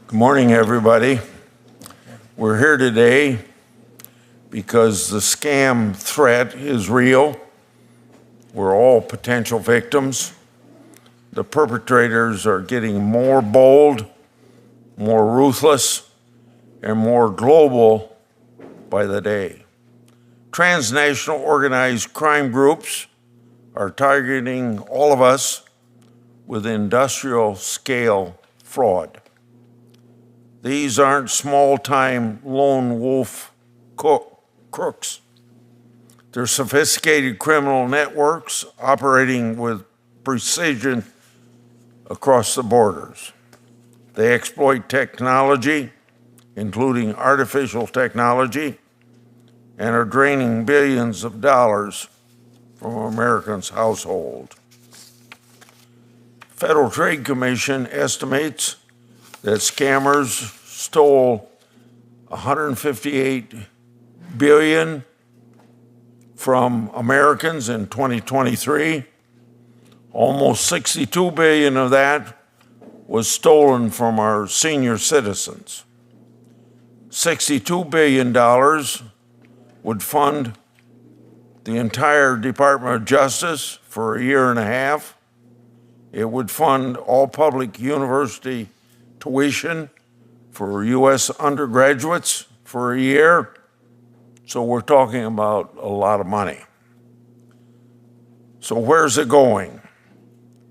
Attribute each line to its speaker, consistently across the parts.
Speaker 1: Good morning, everybody. We're here today because the scam threat is real. We're all potential victims. The perpetrators are getting more bold, more ruthless, and more global by the day. Transnational organized crime groups are targeting all of us with industrial scale fraud. These aren't small-time lone wolf crooks. They're sophisticated criminal networks operating with precision across the borders. They exploit technology, including artificial technology, and are draining billions of dollars from Americans' households. Federal Trade Commission estimates that scammers stole $158 billion from Americans in 2023. Almost $62 billion of that was stolen from our senior citizens. $62 billion would fund the entire Department of Justice for a year and a half. It would fund all public university tuition for U.S. undergraduates for a year. So we're talking about a lot of money. So where's it going?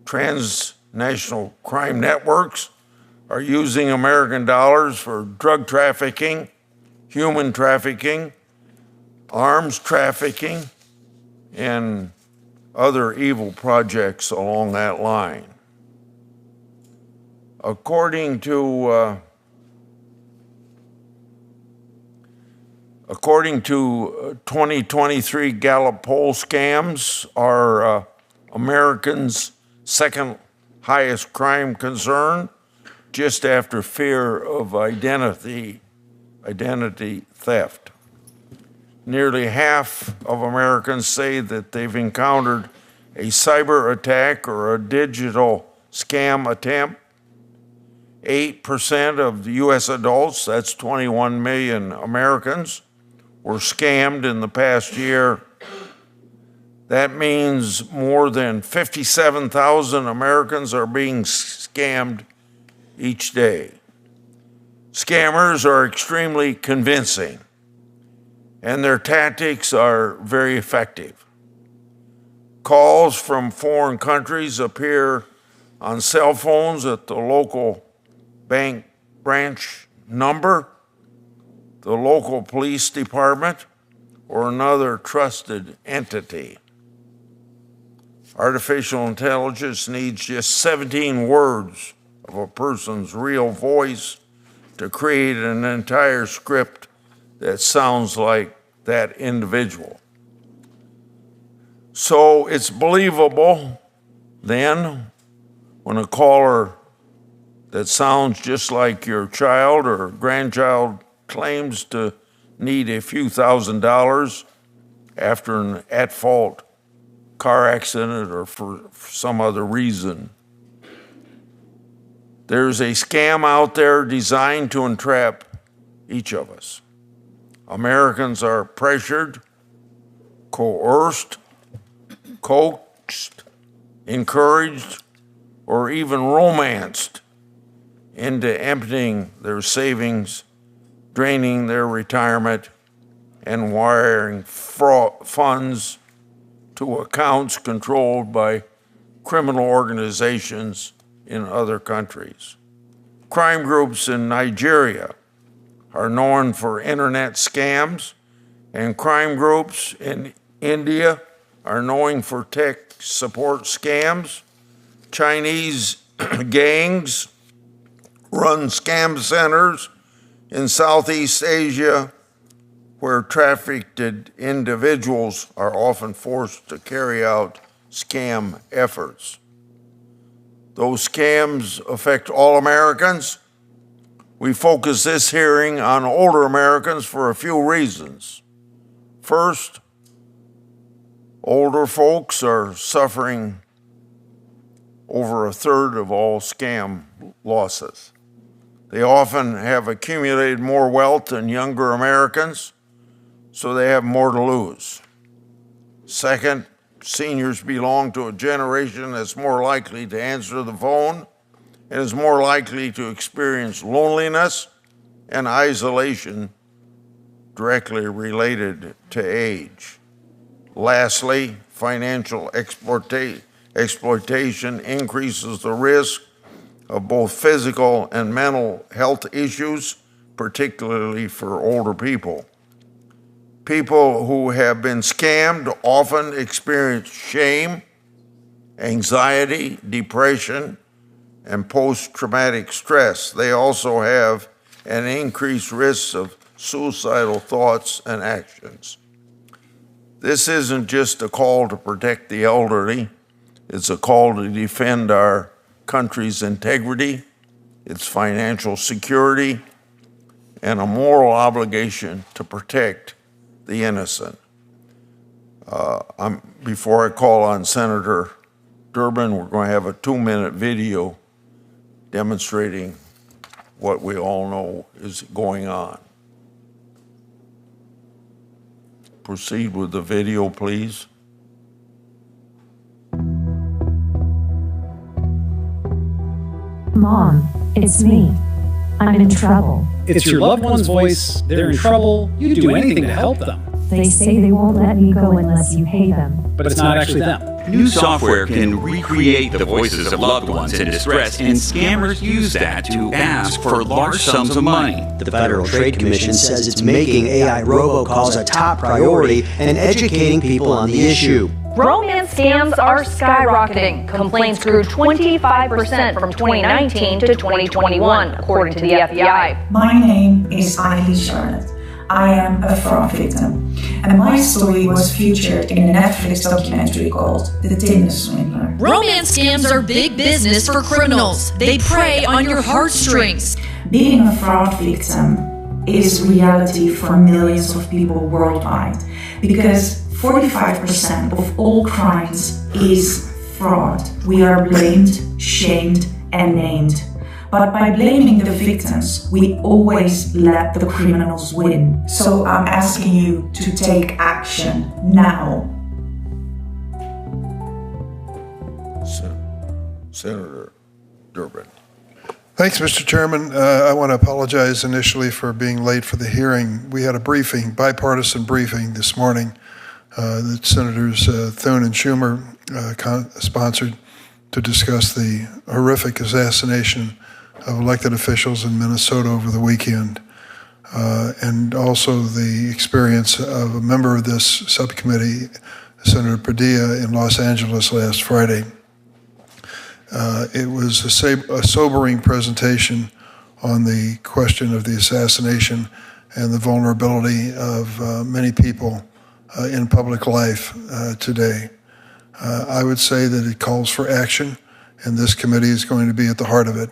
Speaker 1: Transnational crime networks are using American dollars for drug trafficking, human trafficking, arms trafficking, and other evil projects along that line. According to 2023 Gallup poll, scams are Americans' second highest crime concern, just after fear of identity theft. Nearly half of Americans say that they've encountered a cyber attack or a digital scam attempt. 8% of the U.S. adults, that's 21 million Americans, were scammed in the past year. That means more than 57,000 Americans are being scammed each day. Scammers are extremely convincing, and their tactics are very effective. Calls from foreign countries appear on cell phones at the local bank branch number, the local police department, or another trusted entity. Artificial intelligence needs just 17 words of a person's real voice to create an entire script that sounds like that individual. So it's believable then when a caller that sounds just like your child or grandchild claims to need a few $1,000s after an at-fault car accident or for some other reason. There's a scam out there designed to entrap each of us. Americans are pressured, coerced, coaxed, encouraged, or even romanced into emptying their savings, draining their retirement, and wiring funds to accounts controlled by criminal organizations in other countries. Crime groups in Nigeria are known for internet scams, and crime groups in India are known for tech support scams. Chinese gangs run scam centers in Southeast Asia where trafficked individuals are often forced to carry out scam efforts. Those scams affect all Americans. We focus this hearing on older Americans for a few reasons. First, older folks are suffering over a third of all scam losses. They often have accumulated more wealth than younger Americans, so they have more to lose. Second, seniors belong to a generation that's more likely to answer the phone and is more likely to experience loneliness and isolation directly related to age. Lastly, financial exploitation increases the risk of both physical and mental health issues, particularly for older people. People who have been scammed often experience shame, anxiety, depression, and post-traumatic stress. They also have an increased risk of suicidal thoughts and actions. This isn't just a call to protect the elderly, it's a call to defend our country's integrity, its financial security, and a moral obligation to protect the innocent. Before I call on Senator Durbin, we're going to have a 2-minute video demonstrating what we all know is going on. Proceed with the video, please.
Speaker 2: Mom, it's me. I'm in trouble.
Speaker 3: It's your loved one's voice. They're in trouble. You'd do anything to help them.
Speaker 2: They say they won't let me go unless you pay them.
Speaker 3: But it's not actually them.
Speaker 4: New software can recreate the voices of loved ones in distress, and scammers use that to ask for large sums of money.
Speaker 5: The Federal Trade Commission says it's making AI robocalls a top priority and educating people on the issue.
Speaker 6: Romance scams are skyrocketing. Complaints grew 25% from 2019 to 2021, according to the FBI.
Speaker 7: My name is Eileen Charlotte. I am a fraud victim, and my story was featured in a Netflix documentary called The Tinder Swindler.
Speaker 8: Romance scams are big business for criminals. They prey on your heartstrings.
Speaker 7: Being a fraud victim is reality for millions of people worldwide, because 45% of all crimes is fraud. We are blamed, shamed, and named. But by blaming the victims, we always let the criminals win. So I'm asking you to take action now.
Speaker 1: Senator Durbin.
Speaker 9: Thanks, Mr. Chairman. I want to apologize initially for being late for the hearing. We had a briefing, bipartisan briefing this morning that Senators Thune and Schumer sponsored to discuss the horrific assassination of elected officials in Minnesota over the weekend, and also the experience of a member of this subcommittee, Senator Padilla, in Los Angeles last Friday. It was a sobering presentation on the question of the assassination and the vulnerability of many people in public life today. I would say that it calls for action, and this committee is going to be at the heart of it.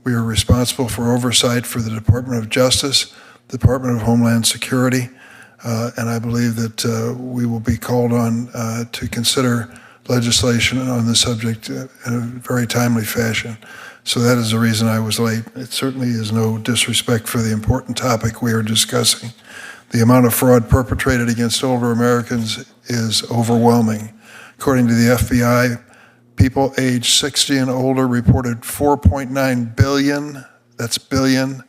Speaker 9: We are responsible for oversight for the Department of Justice, the Department of Homeland Security, and I believe that we will be called on to consider legislation on the subject in a very timely fashion. So that is the reason I was late. It certainly is no disrespect for the important topic we are discussing. The amount of fraud perpetrated against older Americans is overwhelming. According to the FBI, people aged 60 and older reported 4.9 billion, that's billion,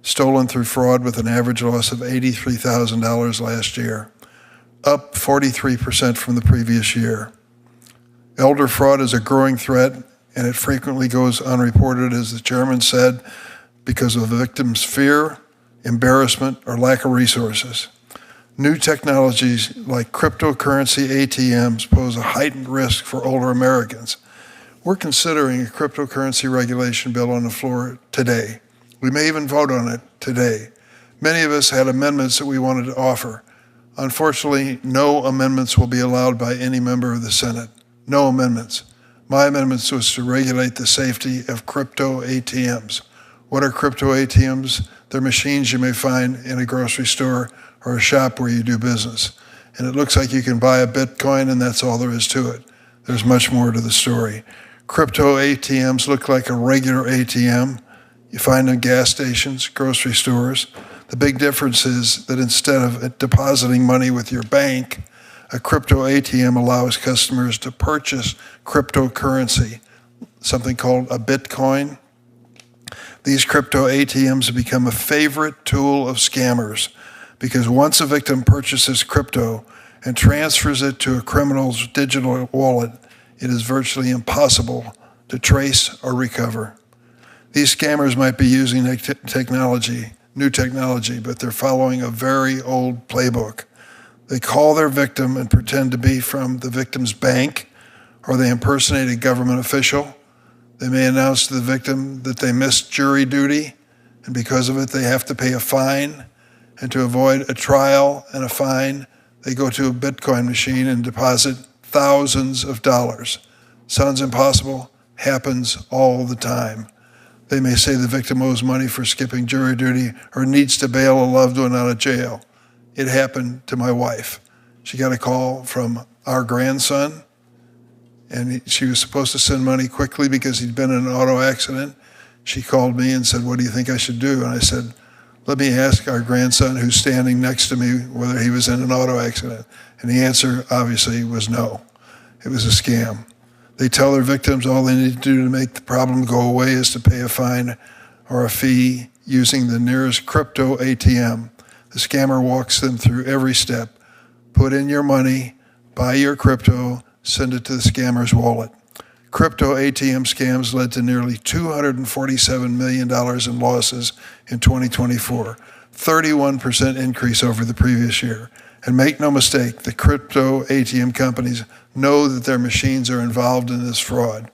Speaker 9: stolen through fraud with an average loss of $83,000 last year, up 43% from the previous year. Elder fraud is a growing threat, and it frequently goes unreported, as the chairman said, because of the victim's fear, embarrassment, or lack of resources. New technologies like cryptocurrency ATMs pose a heightened risk for older Americans. We're considering a cryptocurrency regulation bill on the floor today. We may even vote on it today. Many of us had amendments that we wanted to offer. Unfortunately, no amendments will be allowed by any member of the Senate. No amendments. My amendments was to regulate the safety of crypto ATMs. What are crypto ATMs? They're machines you may find in a grocery store or a shop where you do business. And it looks like you can buy a Bitcoin and that's all there is to it. There's much more to the story. Crypto ATMs look like a regular ATM. You find them in gas stations, grocery stores. The big difference is that instead of depositing money with your bank, a crypto ATM allows customers to purchase cryptocurrency, something called a Bitcoin. These crypto ATMs have become a favorite tool of scammers because once a victim purchases crypto and transfers it to a criminal's digital wallet, it is virtually impossible to trace or recover. These scammers might be using new technology, but they're following a very old playbook. They call their victim and pretend to be from the victim's bank, or they impersonate a government official. They may announce to the victim that they missed jury duty, and because of it, they have to pay a fine. And to avoid a trial and a fine, they go to a Bitcoin machine and deposit thousands of dollars. Sounds impossible, happens all the time. They may say the victim owes money for skipping jury duty or needs to bail a loved one out of jail. It happened to my wife. She got a call from our grandson, and she was supposed to send money quickly because he'd been in an auto accident. She called me and said, "What do you think I should do?" And I said, "Let me ask our grandson who's standing next to me whether he was in an auto accident." And the answer obviously was no. It was a scam. They tell their victims all they need to do to make the problem go away is to pay a fine or a fee using the nearest crypto ATM. The scammer walks them through every step. Put in your money, buy your crypto, send it to the scammer's wallet. Crypto ATM scams led to nearly $247 million in losses in 2024, 31% increase over the previous year. And make no mistake, the crypto ATM companies know that their machines are involved in this fraud.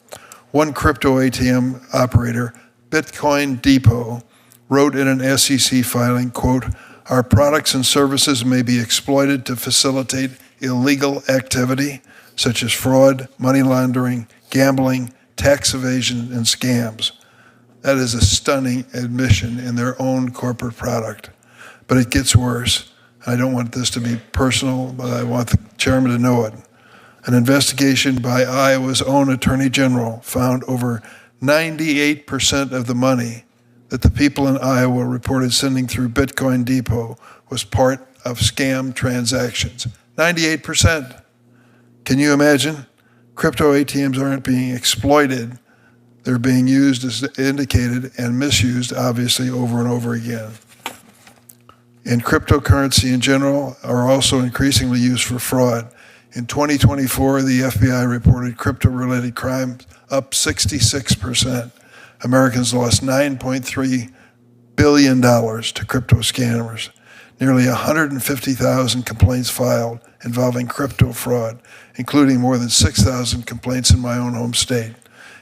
Speaker 9: One crypto ATM operator, Bitcoin Depot, wrote in an SEC filing, quote, "Our products and services may be exploited to facilitate illegal activity such as fraud, money laundering, gambling, tax evasion, and scams." That is a stunning admission in their own corporate product. But it gets worse. I don't want this to be personal, but I want the chairman to know it. An investigation by Iowa's own Attorney General found over 98% of the money that the people in Iowa reported sending through Bitcoin Depot was part of scam transactions. 98%. Can you imagine? Crypto ATMs aren't being exploited. They're being used as indicated and misused, obviously, over and over again. And cryptocurrency in general are also increasingly used for fraud. In 2024, the FBI reported crypto-related crimes up 66%. Americans lost $9.3 billion to crypto scammers. Nearly 150,000 complaints filed involving crypto fraud, including more than 6,000 complaints in my own home state,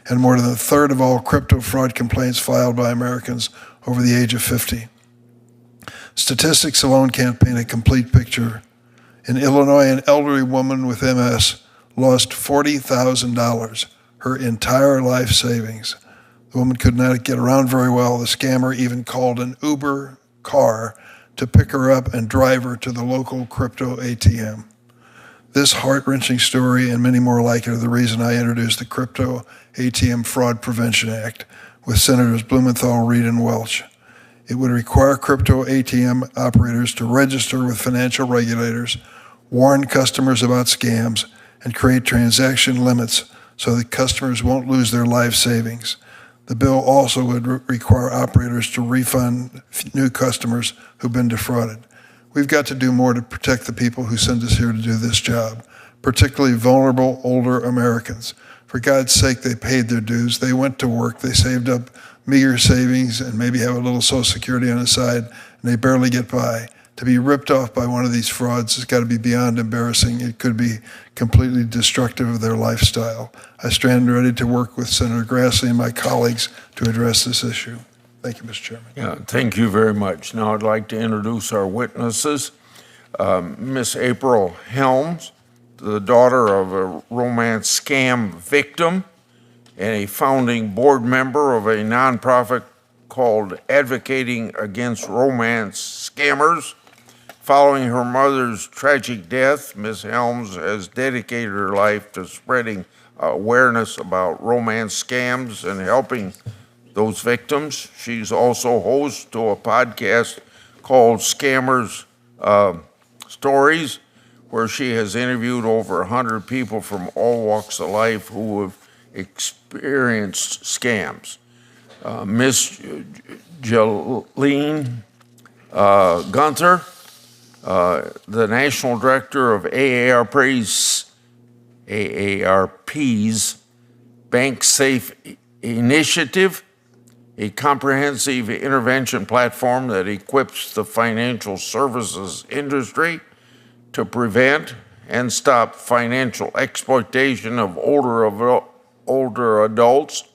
Speaker 9: and more than a third of all crypto fraud complaints filed by Americans over the age of 50. Statistics alone can't paint a complete picture. In Illinois, an elderly woman with MS lost $40,000, her entire life savings. The woman could not get around very well. The scammer even called an Uber car to pick her up and drive her to the local crypto ATM. This heart-wrenching story and many more like it are the reason I introduced the Crypto ATM Fraud Prevention Act with Senators Blumenthal, Reed, and Welch. It would require crypto ATM operators to register with financial regulators, warn customers about scams, and create transaction limits so that customers won't lose their life savings. The bill also would require operators to refund new customers who've been defrauded. We've got to do more to protect the people who send us here to do this job, particularly vulnerable older Americans. For God's sake, they paid their dues. They went to work. They saved up meager savings and maybe have a little Social Security on the side, and they barely get by. To be ripped off by one of these frauds has got to be beyond embarrassing. It could be completely destructive of their lifestyle. I stand ready to work with Senator Grassley and my colleagues to address this issue. Thank you, Mr. Chairman.
Speaker 1: Yeah, thank you very much. Now I'd like to introduce our witnesses. Miss April Helm, the daughter of a romance scam victim and a founding board member of a nonprofit called Advocating Against Romance Scammers. Following her mother's tragic death, Ms. Helms has dedicated her life to spreading awareness about romance scams and helping those victims. She's also host to a podcast called Scammers Stories, where she has interviewed over 100 people from all walks of life who have experienced scams. Miss Jilenne Gunther, the National Director of AARP's Bank Safe Initiative, a comprehensive intervention platform that equips the financial services industry to prevent and stop financial exploitation of older adults.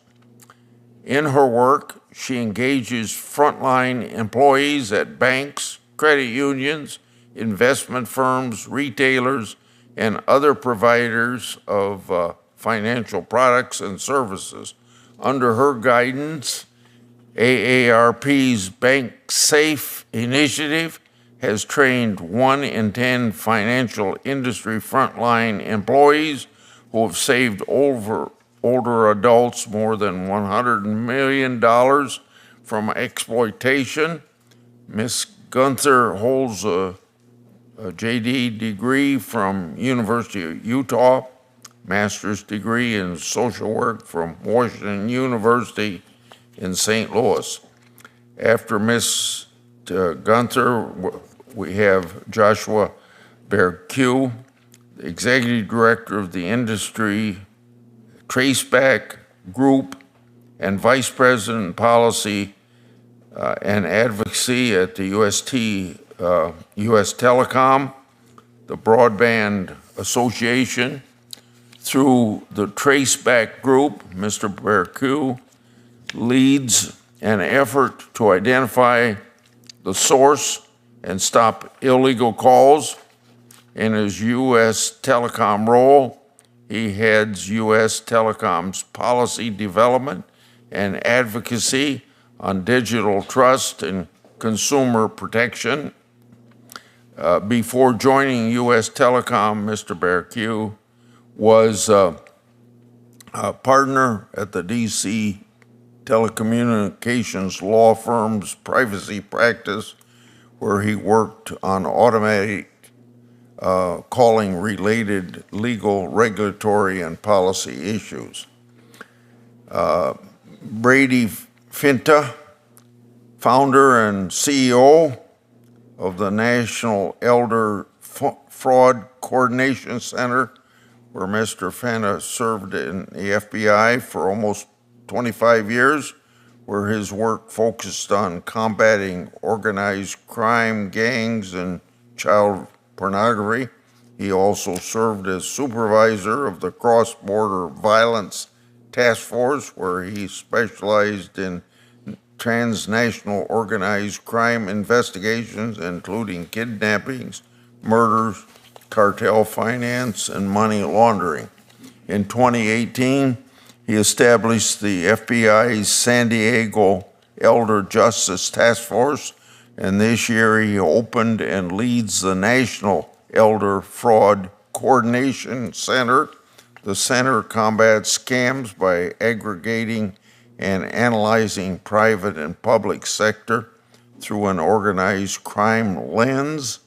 Speaker 1: In her work, she engages frontline employees at banks, credit unions, investment firms, retailers, and other providers of financial products and services. Under her guidance, AARP's Bank Safe Initiative has trained 1 in 10 financial industry frontline employees who have saved older adults more than $100 million from exploitation. Ms. Gunther holds a JD degree from University of Utah, master's degree in social work from Washington University in St. Louis. After Ms. Gunther, we have Joshua Bercu, Executive Director of the Industry Traceback Group and Vice President Policy and Advocacy at the US Telecom, the Broadband Association. Through the Traceback Group, Mr. Bercu leads an effort to identify the source and stop illegal calls. In his U.S. Telecom role, he heads U.S. Telecom's policy development and advocacy on digital trust and consumer protection. Before joining U.S. Telecom, Mr. Bercu was a partner at the D.C. telecommunications law firm's privacy practice, where he worked on automatic calling related legal, regulatory, and policy issues. Brady Finta, founder and CEO of the National Elder Fraud Coordination Center, where Mr. Finta served in the FBI for almost 25 years, where his work focused on combating organized crime, gangs, and child pornography. He also served as supervisor of the Cross-Border Violence Task Force, where he specialized in transnational organized crime investigations, including kidnappings, murders, cartel finance, and money laundering. In 2018, he established the FBI's San Diego Elder Justice Task Force, and this year he opened and leads the National Elder Fraud Coordination Center. The center combats scams by aggregating and analyzing private and public sector through an organized crime lens.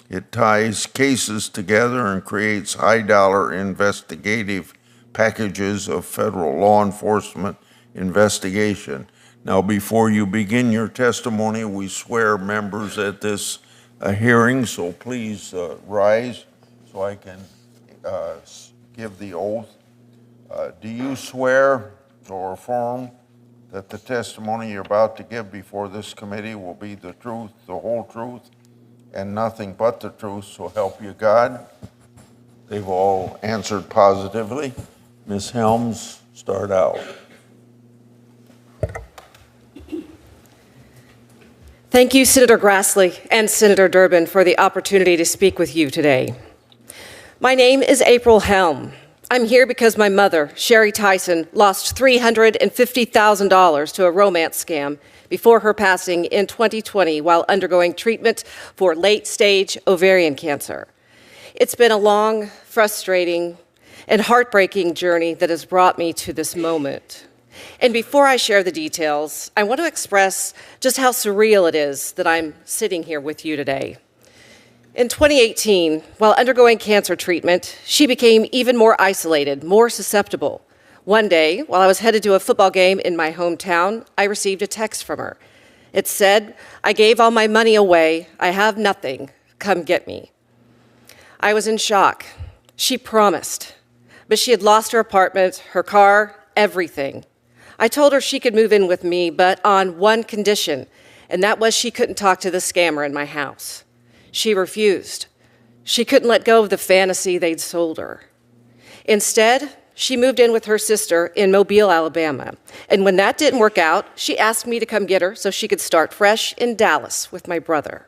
Speaker 1: It ties cases together and creates high-dollar investigative packages of federal law enforcement investigation. Now, before you begin your testimony, we swear members at this hearing, so please rise so I can give the oath. Do you swear or affirm that the testimony you're about to give before this committee will be the truth, the whole truth, and nothing but the truth, so help you God? They've all answered positively. Ms. Helms, start out.
Speaker 10: Thank you, Senator Grassley and Senator Durbin, for the opportunity to speak with you today. My name is April Helm. I'm here because my mother, Sherry Tyson, lost $350,000 to a romance scam before her passing in 2020 while undergoing treatment for late-stage ovarian cancer. It's been a long, frustrating, and heartbreaking journey that has brought me to this moment. And before I share the details, I want to express just how surreal it is that I'm sitting here with you today. In 2018, while undergoing cancer treatment, she became even more isolated, more susceptible. One day, while I was headed to a football game in my hometown, I received a text from her. It said, "I gave all my money away. I have nothing. Come get me." I was in shock. She promised, but she had lost her apartment, her car, everything. I told her she could move in with me, but on one condition, and that was she couldn't talk to the scammer in my house. She refused. She couldn't let go of the fantasy they'd sold her. Instead, she moved in with her sister in Mobile, Alabama. And when that didn't work out, she asked me to come get her so she could start fresh in Dallas with my brother.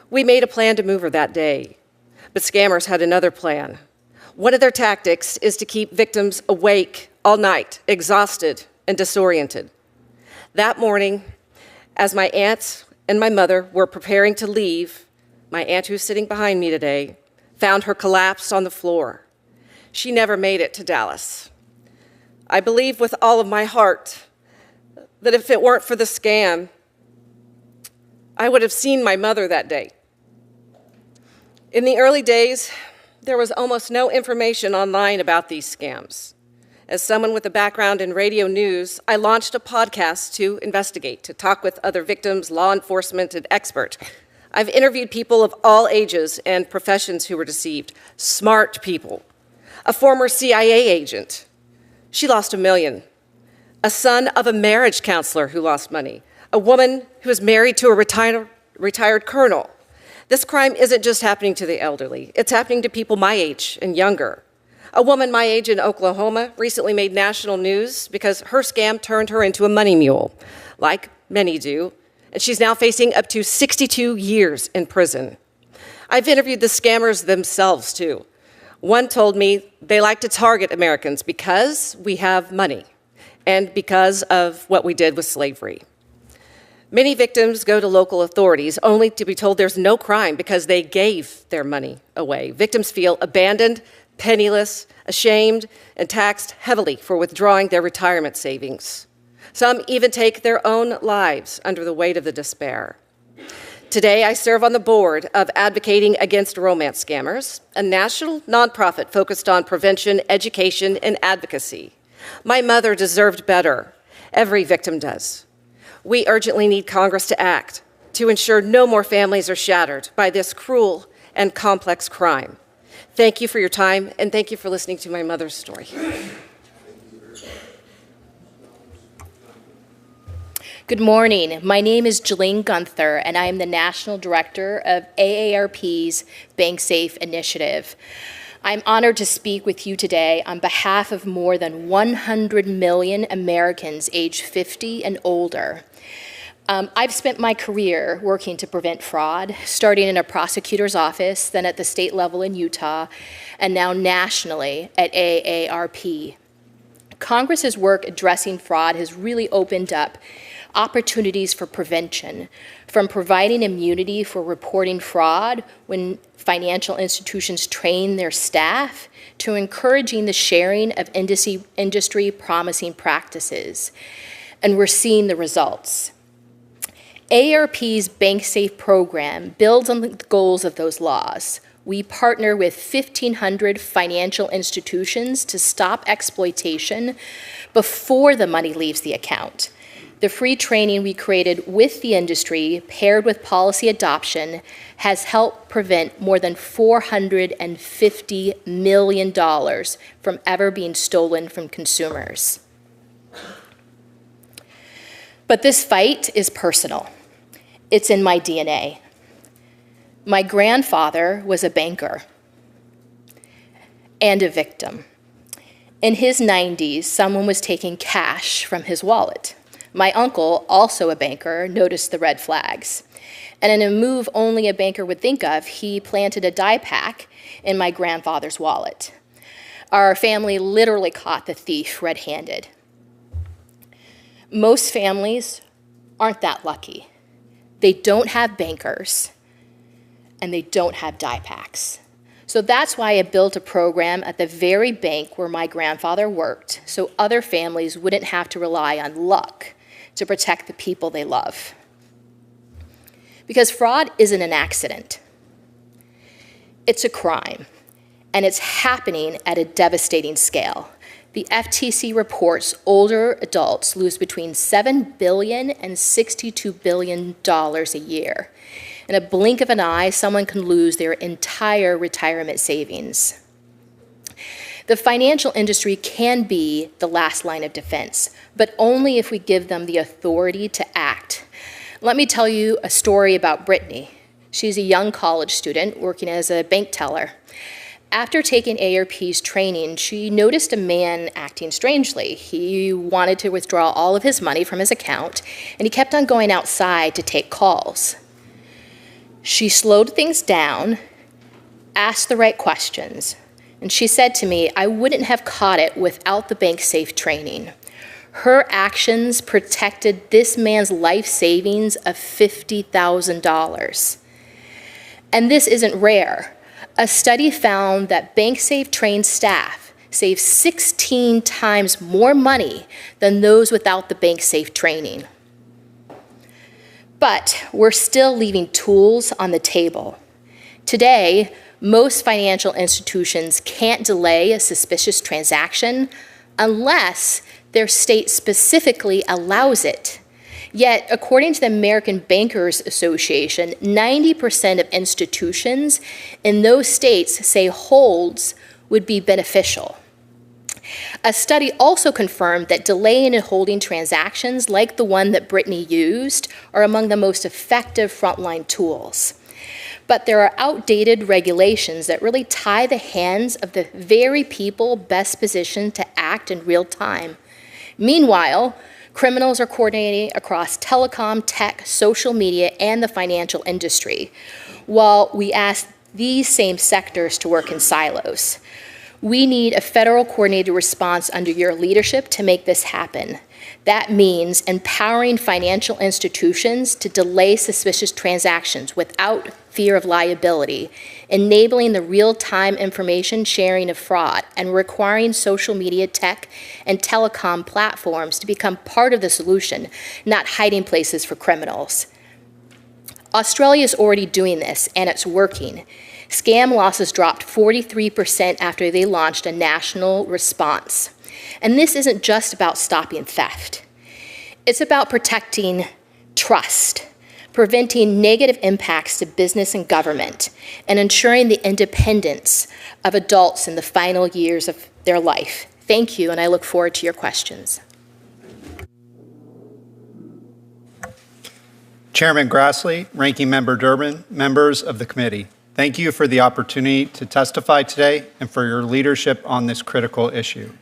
Speaker 10: We made a plan to move her that day, but scammers had another plan. One of their tactics is to keep victims awake all night, exhausted and disoriented. That morning, as my aunt and my mother were preparing to leave, my aunt, who's sitting behind me today, found her collapsed on the floor. She never made it to Dallas. I believe with all of my heart that if it weren't for the scam, I would have seen my mother that day. In the early days, there was almost no information online about these scams. As someone with a background in radio news, I launched a podcast to investigate, to talk with other victims, law enforcement, and experts. I've interviewed people of all ages and professions who were deceived, smart people. A former CIA agent, she lost $1 million. A son of a marriage counselor who lost money. A woman who was married to a retired colonel. This crime isn't just happening to the elderly, it's happening to people my age and younger. A woman my age in Oklahoma recently made national news because her scam turned her into a money mule, like many do, and she's now facing up to 62 years in prison. I've interviewed the scammers themselves, too. One told me they like to target Americans because we have money and because of what we did with slavery. Many victims go to local authorities only to be told there's no crime because they gave their money away. Victims feel abandoned, penniless, ashamed, and taxed heavily for withdrawing their retirement savings. Some even take their own lives under the weight of the despair. Today, I serve on the board of Advocating Against Romance Scammers, a national nonprofit focused on prevention, education, and advocacy. My mother deserved better. Every victim does. We urgently need Congress to act to ensure no more families are shattered by this cruel and complex crime. Thank you for your time, and thank you for listening to my mother's story.
Speaker 11: Good morning. My name is Jilenne Gunther, and I am the National Director of AARP's Bank Safe Initiative. I'm honored to speak with you today on behalf of more than 100 million Americans aged 50 and older. I've spent my career working to prevent fraud, starting in a prosecutor's office, then at the state level in Utah, and now nationally at AARP. Congress's work addressing fraud has really opened up opportunities for prevention, from providing immunity for reporting fraud when financial institutions train their staff, to encouraging the sharing of industry promising practices. And we're seeing the results. AARP's Bank Safe program builds on the goals of those laws. We partner with 1,500 financial institutions to stop exploitation before the money leaves the account. The free training we created with the industry, paired with policy adoption, has helped prevent more than $450 million from ever being stolen from consumers. But this fight is personal. It's in my DNA. My grandfather was a banker and a victim. In his 90s, someone was taking cash from his wallet. My uncle, also a banker, noticed the red flags. And in a move only a banker would think of, he planted a die pack in my grandfather's wallet. Our family literally caught the thief red-handed. Most families aren't that lucky. They don't have bankers, and they don't have die packs. So that's why I built a program at the very bank where my grandfather worked, so other families wouldn't have to rely on luck to protect the people they love. Because fraud isn't an accident. It's a crime, and it's happening at a devastating scale. The FTC reports older adults lose between $7 billion and $62 billion a year. In a blink of an eye, someone can lose their entire retirement savings. The financial industry can be the last line of defense, but only if we give them the authority to act. Let me tell you a story about Brittany. She's a young college student working as a bank teller. After taking AARP's training, she noticed a man acting strangely. He wanted to withdraw all of his money from his account, and he kept on going outside to take calls. She slowed things down, asked the right questions, and she said to me, I wouldn't have caught it without the bank safe training. Her actions protected this man's life savings of $50,000. And this isn't rare. A study found that bank safe trained staff save 16 times more money than those without the bank safe training. But we're still leaving tools on the table. Today, most financial institutions can't delay a suspicious transaction unless their state specifically allows it. Yet, according to the American Bankers Association, 90% of institutions in those states say holds would be beneficial. A study also confirmed that delaying and holding transactions like the one that Brittany used are among the most effective frontline tools. But there are outdated regulations that really tie the hands of the very people best positioned to act in real time. Meanwhile, criminals are coordinating across telecom, tech, social media, and the financial industry, while we ask these same sectors to work in silos. We need a federal coordinated response under your leadership to make this happen. That means empowering financial institutions to delay suspicious transactions without fear of liability, enabling the real-time information sharing of fraud, and requiring social media, tech, and telecom platforms to become part of the solution, not hiding places for criminals. Australia is already doing this, and it's working. Scam losses dropped 43% after they launched a national response. And this isn't just about stopping theft. It's about protecting trust, preventing negative impacts to business and government, and ensuring the independence of adults in the final years of their life. Thank you, and I look forward to your questions.
Speaker 12: Chairman Grassley, Ranking Member Durbin, members of the committee, thank you for the opportunity to testify today and for your leadership on this critical issue.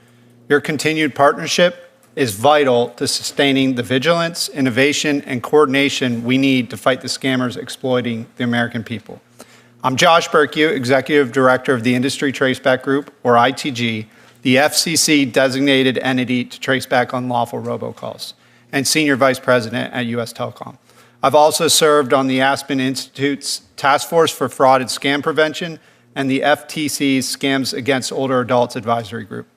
Speaker 12: Your continued partnership is vital to sustaining the vigilance, innovation, and coordination we need to fight the scammers exploiting the American people. I'm Josh Bercu, Executive Director of the Industry Traceback Group, or ITG, the FCC designated entity to trace back unlawful robocalls, and Senior Vice President at US Telecom. I've also served on the Aspen Institute's Task Force for Fraud and Scam Prevention and the FTC's Scams Against Older Adults Advisory Group.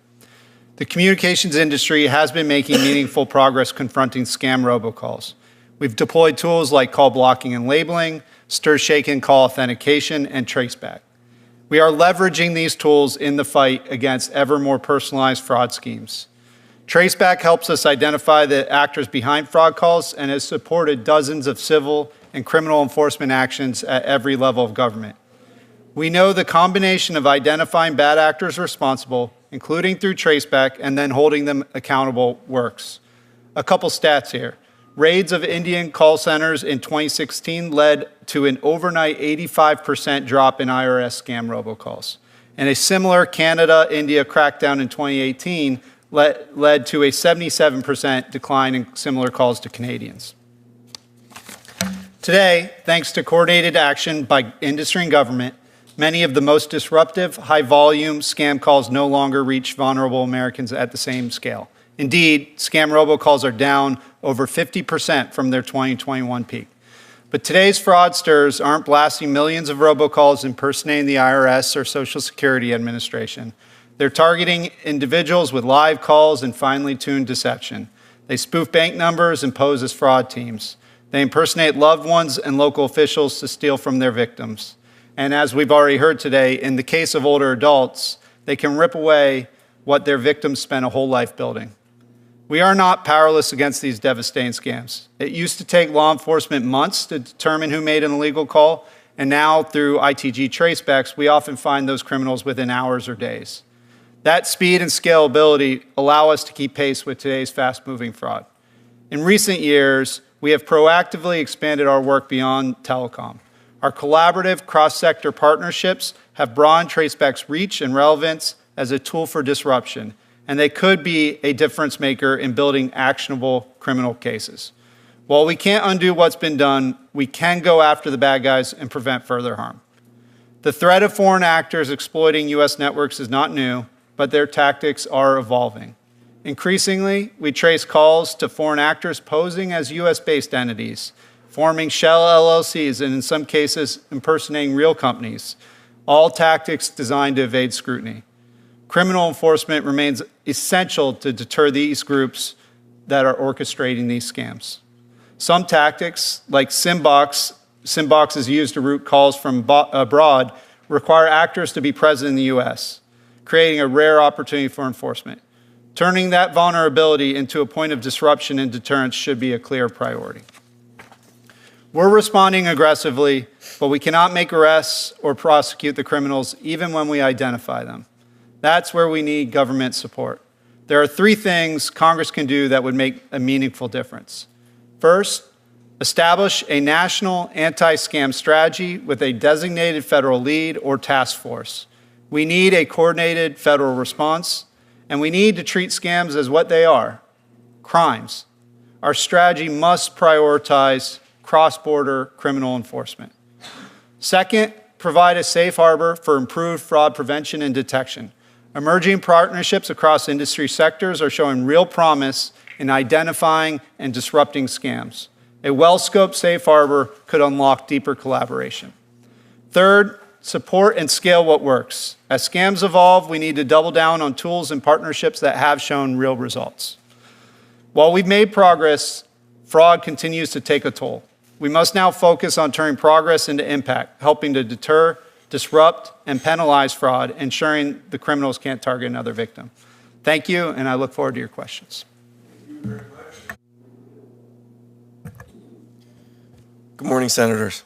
Speaker 12: The communications industry has been making meaningful progress confronting scam robocalls. We've deployed tools like call blocking and labeling, stir-shaken call authentication, and traceback. We are leveraging these tools in the fight against ever more personalized fraud schemes. Traceback helps us identify the actors behind fraud calls and has supported dozens of civil and criminal enforcement actions at every level of government. We know the combination of identifying bad actors responsible, including through traceback, and then holding them accountable works. A couple stats here. Raids of Indian call centers in 2016 led to an overnight 85% drop in IRS scam robocalls. And a similar Canada-India crackdown in 2018 led to a 77% decline in similar calls to Canadians. Today, thanks to coordinated action by industry and government, many of the most disruptive, high-volume scam calls no longer reach vulnerable Americans at the same scale. Indeed, scam robocalls are down over 50% from their 2021 peak. But today's fraudsters aren't blasting millions of robocalls impersonating the IRS or Social Security Administration. They're targeting individuals with live calls and finely tuned deception. They spoof bank numbers and pose as fraud teams. They impersonate loved ones and local officials to steal from their victims. And as we've already heard today, in the case of older adults, they can rip away what their victims spent a whole life building. We are not powerless against these devastating scams. It used to take law enforcement months to determine who made an illegal call, and now through ITG tracebacks, we often find those criminals within hours or days. That speed and scalability allow us to keep pace with today's fast-moving fraud. In recent years, we have proactively expanded our work beyond telecom. Our collaborative cross-sector partnerships have broadened traceback's reach and relevance as a tool for disruption, and they could be a difference maker in building actionable criminal cases. While we can't undo what's been done, we can go after the bad guys and prevent further harm. The threat of foreign actors exploiting U.S. networks is not new, but their tactics are evolving. Increasingly, we trace calls to foreign actors posing as U.S.-based entities, forming shell LLCs, and in some cases, impersonating real companies, all tactics designed to evade scrutiny. Criminal enforcement remains essential to deter these groups that are orchestrating these scams. Some tactics, like SymBox is used to route calls from abroad, require actors to be present in the U.S., creating a rare opportunity for enforcement. Turning that vulnerability into a point of disruption and deterrence should be a clear priority. We're responding aggressively, but we cannot make arrests or prosecute the criminals even when we identify them. That's where we need government support. There are 3 things Congress can do that would make a meaningful difference. First, establish a national anti-scam strategy with a designated federal lead or task force. We need a coordinated federal response, and we need to treat scams as what they are, crimes. Our strategy must prioritize cross-border criminal enforcement. Second, provide a safe harbor for improved fraud prevention and detection. Emerging partnerships across industry sectors are showing real promise in identifying and disrupting scams. A well-scoped safe harbor could unlock deeper collaboration. Third, support and scale what works. As scams evolve, we need to double down on tools and partnerships that have shown real results. While we've made progress, fraud continues to take a toll. We must now focus on turning progress into impact, helping to deter, disrupt, and penalize fraud, ensuring the criminals can't target another victim. Thank you, and I look forward to your questions.
Speaker 13: Good morning, Senators.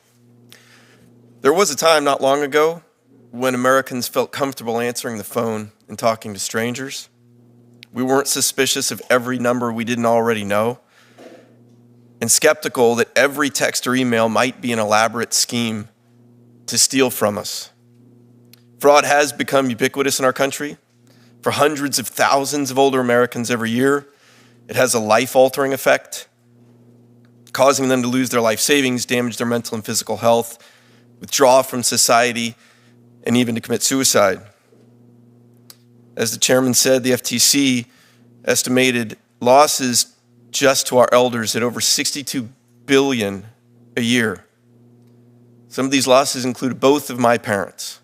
Speaker 13: There was a time not long ago when Americans felt comfortable answering the phone and talking to strangers. We weren't suspicious of every number we didn't already know, and skeptical that every text or email might be an elaborate scheme to steal from us. Fraud has become ubiquitous in our country. For hundreds of thousands of older Americans every year, it has a life-altering effect, causing them to lose their life savings, damage their mental and physical health, withdraw from society, and even to commit suicide. As the chairman said, the FTC estimated losses just to our elders at over $62 billion a year. Some of these losses include both of my parents.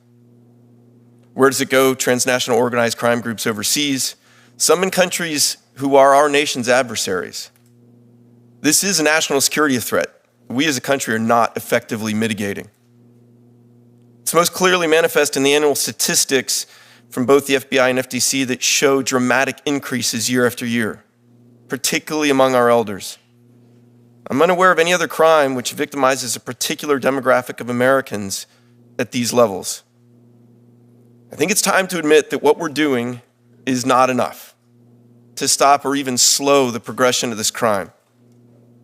Speaker 13: Where does it go? Transnational organized crime groups overseas, some in countries who are our nation's adversaries. This is a national security threat we as a country are not effectively mitigating. It's most clearly manifest in the annual statistics from both the FBI and FTC that show dramatic increases year after year, particularly among our elders. I'm unaware of any other crime which victimizes a particular demographic of Americans at these levels. I think it's time to admit that what we're doing is not enough to stop or even slow the progression of this crime.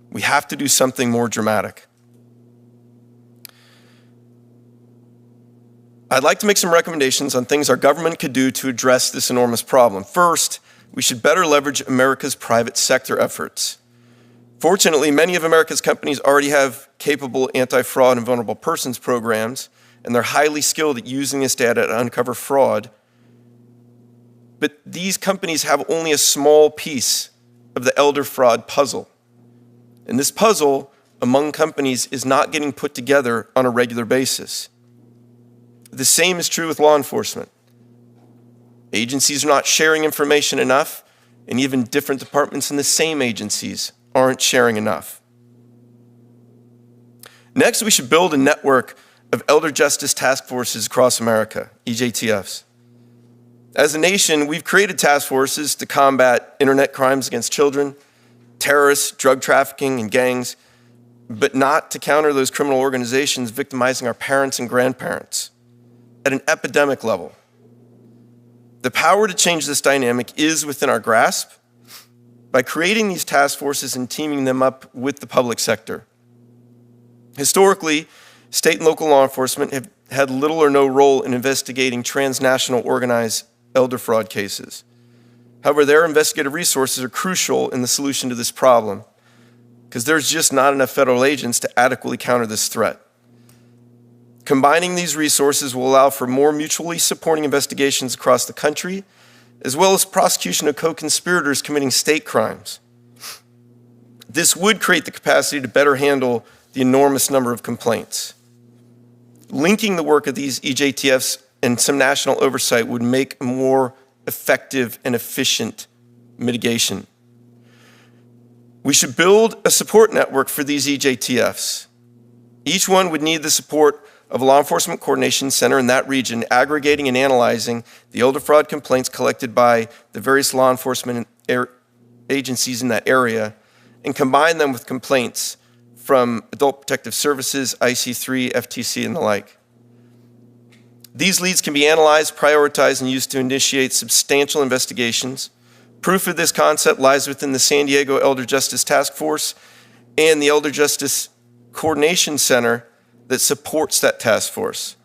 Speaker 13: We have to do something more dramatic. I'd like to make some recommendations on things our government could do to address this enormous problem. First, we should better leverage America's private sector efforts. Fortunately, many of America's companies already have capable anti-fraud and vulnerable persons programs, and they're highly skilled at using this data to uncover fraud. But these companies have only a small piece of the elder fraud puzzle. In this puzzle, among companies is not getting put together on a regular basis. The same is true with law enforcement. Agencies are not sharing information enough, and even different departments in the same agencies aren't sharing enough. Next, we should build a network of elder justice task forces across America, EJTFs. As a nation, we've created task forces to combat internet crimes against children, terrorists, drug trafficking, and gangs, but not to counter those criminal organizations victimizing our parents and grandparents at an epidemic level. The power to change this dynamic is within our grasp by creating these task forces and teaming them up with the public sector. Historically, state and local law enforcement have had little or no role in investigating transnational organized elder fraud cases. However, their investigative resources are crucial in the solution to this problem because there's just not enough federal agents to adequately counter this threat. Combining these resources will allow for more mutually supporting investigations across the country, as well as prosecution of co-conspirators committing state crimes. This would create the capacity to better handle the enormous number of complaints. Linking the work of these EJTFs and some national oversight would make a more effective and efficient mitigation. We should build a support network for these EJTFs. Each one would need the support of a law enforcement coordination center in that region, aggregating and analyzing the elder fraud complaints collected by the various law enforcement agencies in that area, and combine them with complaints from Adult Protective Services, IC3, FTC, and the like. These leads can be analyzed, prioritized, and used to initiate substantial investigations. Proof of this concept lies within the San Diego Elder Justice Task Force and the Elder Justice Coordination Center that supports that task force.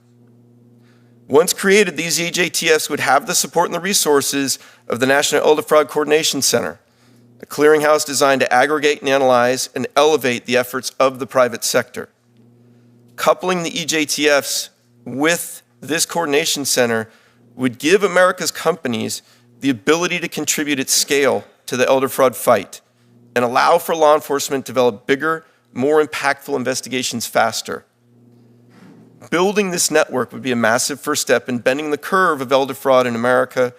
Speaker 13: Once created, these EJTFs would have the support and the resources of the National Elder Fraud Coordination Center, a clearinghouse designed to aggregate and analyze and elevate the efforts of the private sector. Coupling the EJTFs with this coordination center would give America's companies the ability to contribute at scale to the elder fraud fight and allow for law enforcement to develop bigger, more impactful investigations faster. Building this network would be a massive first step in bending the curve of elder fraud in America,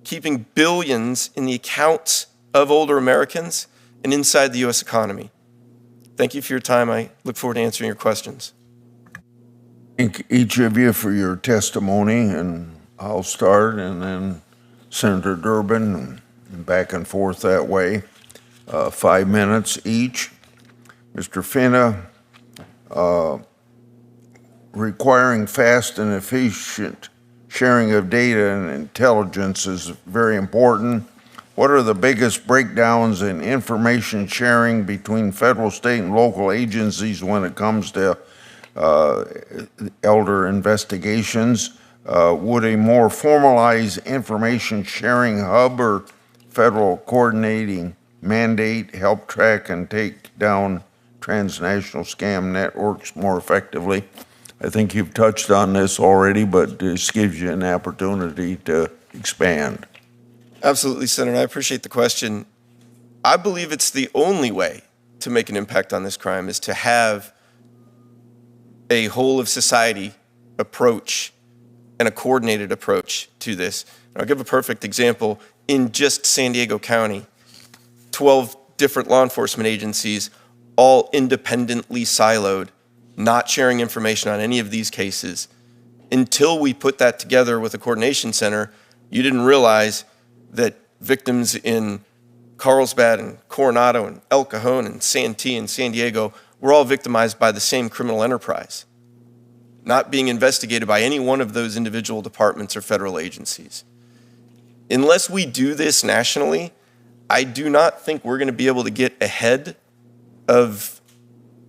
Speaker 13: keeping billions in the accounts of older Americans and inside the U.S. economy. Thank you for your time. I look forward to answering your questions.
Speaker 1: Thank each of you for your testimony, and I'll start, and then Senator Durbin, and back and forth that way. 5 minutes each. Mr. Finta, requiring fast and efficient sharing of data and intelligence is very important. What are the biggest breakdowns in information sharing between federal, state, and local agencies when it comes to elder investigations? Would a more formalized information sharing hub or federal coordinating mandate help track and take down transnational scam networks more effectively? I think you've touched on this already, but this gives you an opportunity to expand.
Speaker 13: Absolutely, Senator. I appreciate the question. I believe it's the only way to make an impact on this crime is to have a whole of society approach and a coordinated approach to this. And I'll give a perfect example. In just San Diego County, 12 different law enforcement agencies, all independently siloed, not sharing information on any of these cases. Until we put that together with a coordination center, you didn't realize that victims in Carlsbad and Coronado and El Cajon and Santee and San Diego were all victimized by the same criminal enterprise, not being investigated by any one of those individual departments or federal agencies. Unless we do this nationally, I do not think we're going to be able to get ahead of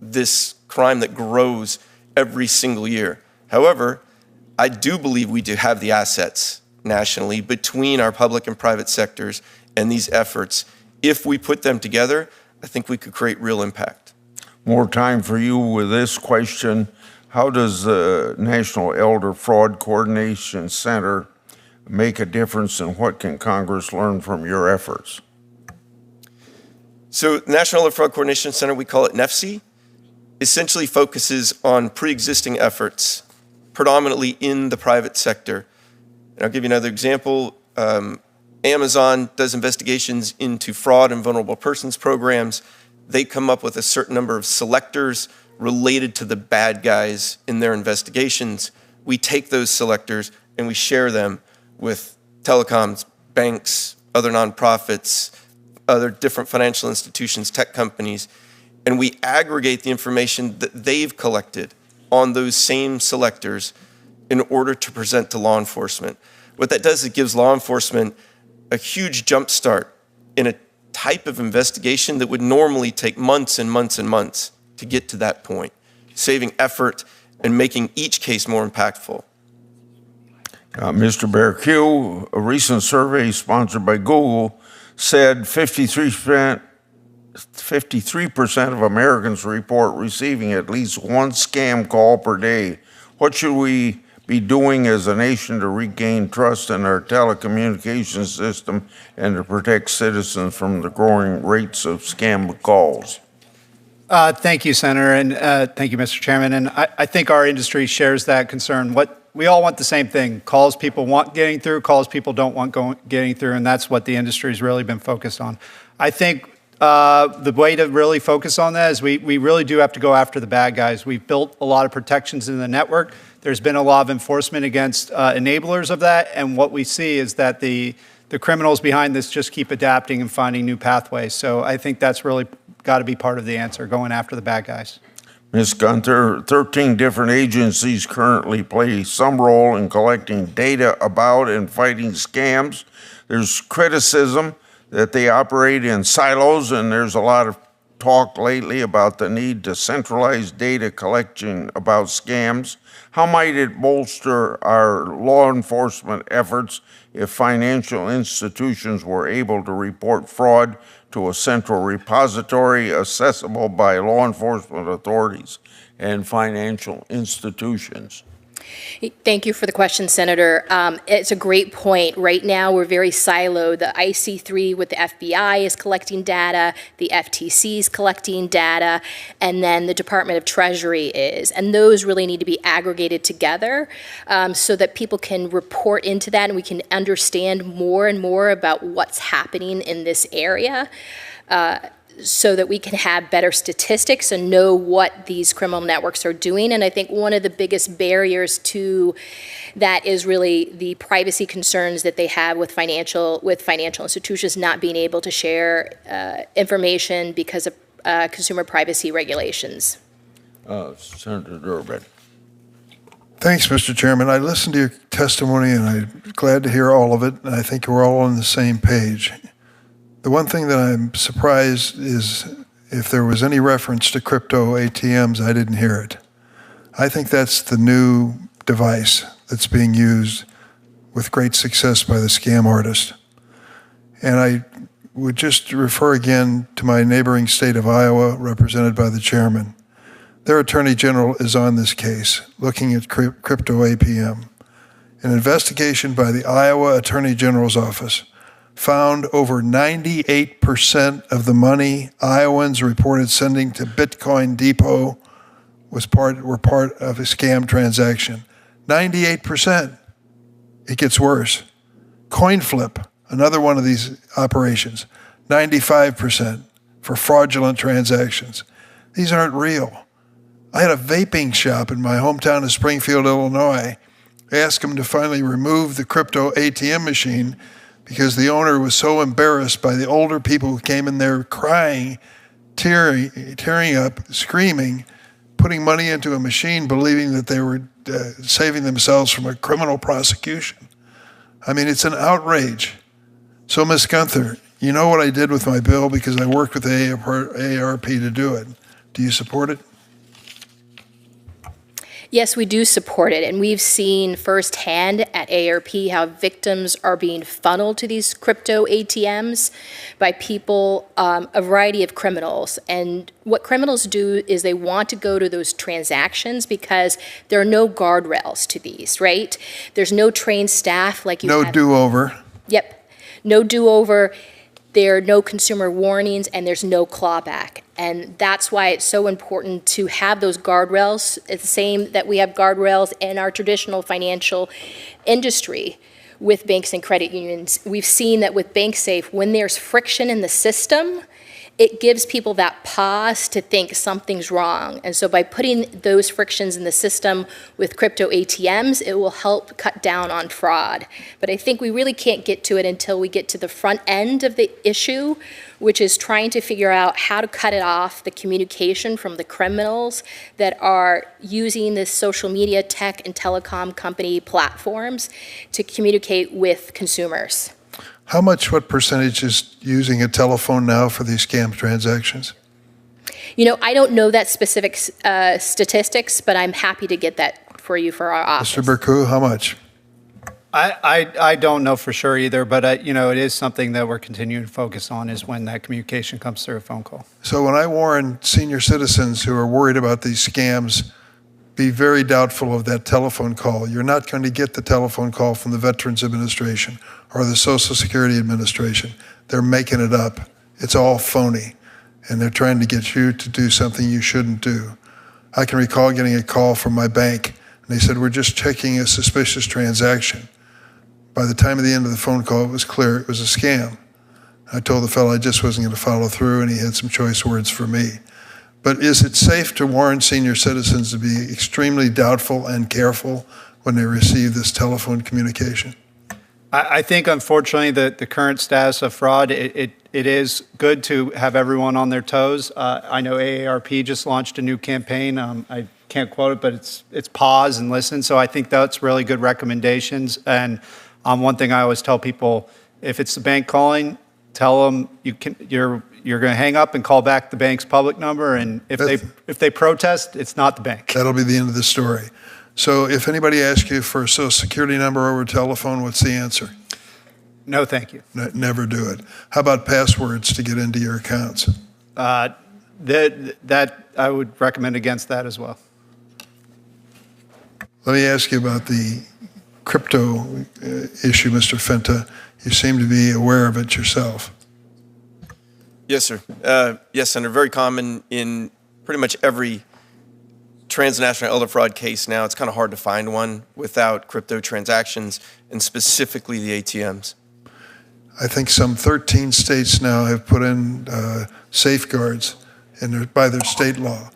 Speaker 13: this crime that grows every single year. However, I do believe we do have the assets nationally between our public and private sectors and these efforts. If we put them together, I think we could create real impact.
Speaker 1: More time for you with this question. How does the National Elder Fraud Coordination Center make a difference, and what can Congress learn from your efforts?
Speaker 13: So the National Elder Fraud Coordination Center, we call it NEFC, essentially focuses on pre-existing efforts, predominantly in the private sector. And I'll give you another example. Amazon does investigations into fraud and vulnerable persons programs. They come up with a certain number of selectors related to the bad guys in their investigations. We take those selectors and we share them with telecoms, banks, other nonprofits, other different financial institutions, tech companies, and we aggregate the information that they've collected on those same selectors in order to present to law enforcement. What that does, it gives law enforcement a huge jump start in a type of investigation that would normally take months and months and months to get to that point, saving effort and making each case more impactful.
Speaker 1: Mr. Bercu, a recent survey sponsored by Google said 53% of Americans report receiving at least one scam call per day. What should we be doing as a nation to regain trust in our telecommunications system and to protect citizens from the growing rates of scam calls?
Speaker 12: Thank you, Senator, and thank you, Mr. Chairman. And I think our industry shares that concern. We all want the same thing. Calls people want getting through, calls people don't want getting through, and that's what the industry has really been focused on. I think the way to really focus on that is we really do have to go after the bad guys. We've built a lot of protections in the network. There's been a lot of enforcement against enablers of that, and what we see is that the criminals behind this just keep adapting and finding new pathways. So I think that's really got to be part of the answer, going after the bad guys.
Speaker 1: Ms. Gunther, 13 different agencies currently play some role in collecting data about and fighting scams. There's criticism that they operate in silos, and there's a lot of talk lately about the need to centralize data collection about scams. How might it bolster our law enforcement efforts if financial institutions were able to report fraud to a central repository accessible by law enforcement authorities and financial institutions?
Speaker 11: Thank you for the question, Senator. It's a great point. Right now, we're very siloed. The IC3 with the FBI is collecting data, the FTC is collecting data, and then the Department of Treasury is. And those really need to be aggregated together so that people can report into that and we can understand more and more about what's happening in this area. So that we can have better statistics and know what these criminal networks are doing. And I think one of the biggest barriers to that is really the privacy concerns that they have with financial institutions not being able to share information because of consumer privacy regulations.
Speaker 1: Senator Durbin.
Speaker 9: Thanks, Mr. Chairman. I listened to your testimony and I'm glad to hear all of it. And I think we're all on the same page. The one thing that I'm surprised is if there was any reference to crypto ATMs, I didn't hear it. I think that's the new device that's being used with great success by the scam artist. And I would just refer again to my neighboring state of Iowa, represented by the chairman. Their attorney general is on this case, looking at crypto ATM. An investigation by the Iowa Attorney General's office found over 98% of the money Iowans reported sending to Bitcoin Depot were part of a scam transaction. 98%. It gets worse. CoinFlip, another one of these operations, 95% for fraudulent transactions. These aren't real. I had a vaping shop in my hometown of Springfield, Illinois. I asked them to finally remove the crypto ATM machine because the owner was so embarrassed by the older people who came in there crying, tearing up, screaming, putting money into a machine, believing that they were saving themselves from a criminal prosecution. I mean, it's an outrage. So, Ms. Gunther, you know what I did with my bill because I worked with AARP to do it. Do you support it?
Speaker 11: Yes, we do support it, and we've seen firsthand at AARP how victims are being funneled to these crypto ATMs by people, a variety of criminals. And what criminals do is they want to go to those transactions because there are no guardrails to these, right? There's no trained staff like you have.
Speaker 9: No do-over.
Speaker 11: Yep, no do-over. there are no consumer warnings and there's no clawback. And that's why it's so important to have those guardrails. It's the same that we have guardrails in our traditional financial industry with banks and credit unions. We've seen that with BankSafe, when there's friction in the system, it gives people that pause to think something's wrong. And so by putting those frictions in the system with crypto ATMs, it will help cut down on fraud. But I think we really can't get to it until we get to the front end of the issue, which is trying to figure out how to cut it off, the communication from the criminals that are using this social media, tech, and telecom company platforms to communicate with consumers.
Speaker 9: What percentage is using a telephone now for these scam transactions?
Speaker 11: I don't know that specific statistics, but I'm happy to get that for you for our office.
Speaker 9: Mr. Bercu, how much?
Speaker 12: I don't know for sure either, but it is something that we're continuing to focus on is when that communication comes through a phone call.
Speaker 9: So when I warn senior citizens who are worried about these scams, be very doubtful of that telephone call. You're not going to get the telephone call from the Veterans Administration or the Social Security Administration. They're making it up. It's all phony, and they're trying to get you to do something you shouldn't do. I can recall getting a call from my bank, and they said, we're just checking a suspicious transaction. By the time of the end of the phone call, it was clear it was a scam. I told the fellow I just wasn't going to follow through, and he had some choice words for me. But is it safe to warn senior citizens to be extremely doubtful and careful when they receive this telephone communication?
Speaker 12: I think, unfortunately, the current status of fraud, it is good to have everyone on their toes. I know AARP just launched a new campaign. I can't quote it, but it's pause and listen. So I think that's really good recommendations. And one thing I always tell people, if it's the bank calling, tell them you're going to hang up and call back the bank's public number. And if they protest, it's not the bank.
Speaker 9: That'll be the end of the story. So if anybody asks you for a Social Security number over telephone, what's the answer?
Speaker 12: No, thank you.
Speaker 9: Never do it. How about passwords to get into your accounts?
Speaker 12: That I would recommend against that as well.
Speaker 9: Let me ask you about the crypto issue, Mr. Finta. You seem to be aware of it yourself.
Speaker 13: Yes, sir. Yes, Senator. Very common in pretty much every transnational elder fraud case now. It's kind of hard to find one without crypto transactions, and specifically the ATMs.
Speaker 9: I think some 13 states now have put in safeguards by their state law.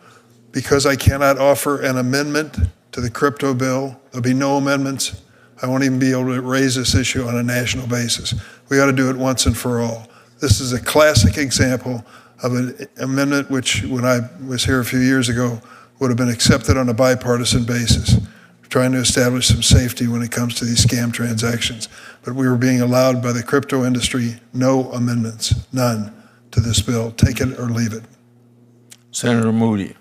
Speaker 9: Because I cannot offer an amendment to the crypto bill, there'll be no amendments. I won't even be able to raise this issue on a national basis. We ought to do it once and for all. This is a classic example of an amendment which, when I was here a few years ago, would have been accepted on a bipartisan basis, trying to establish some safety when it comes to these scam transactions. But we were being allowed by the crypto industry, no amendments, none, to this bill. Take it or leave it.
Speaker 1: Senator Moody.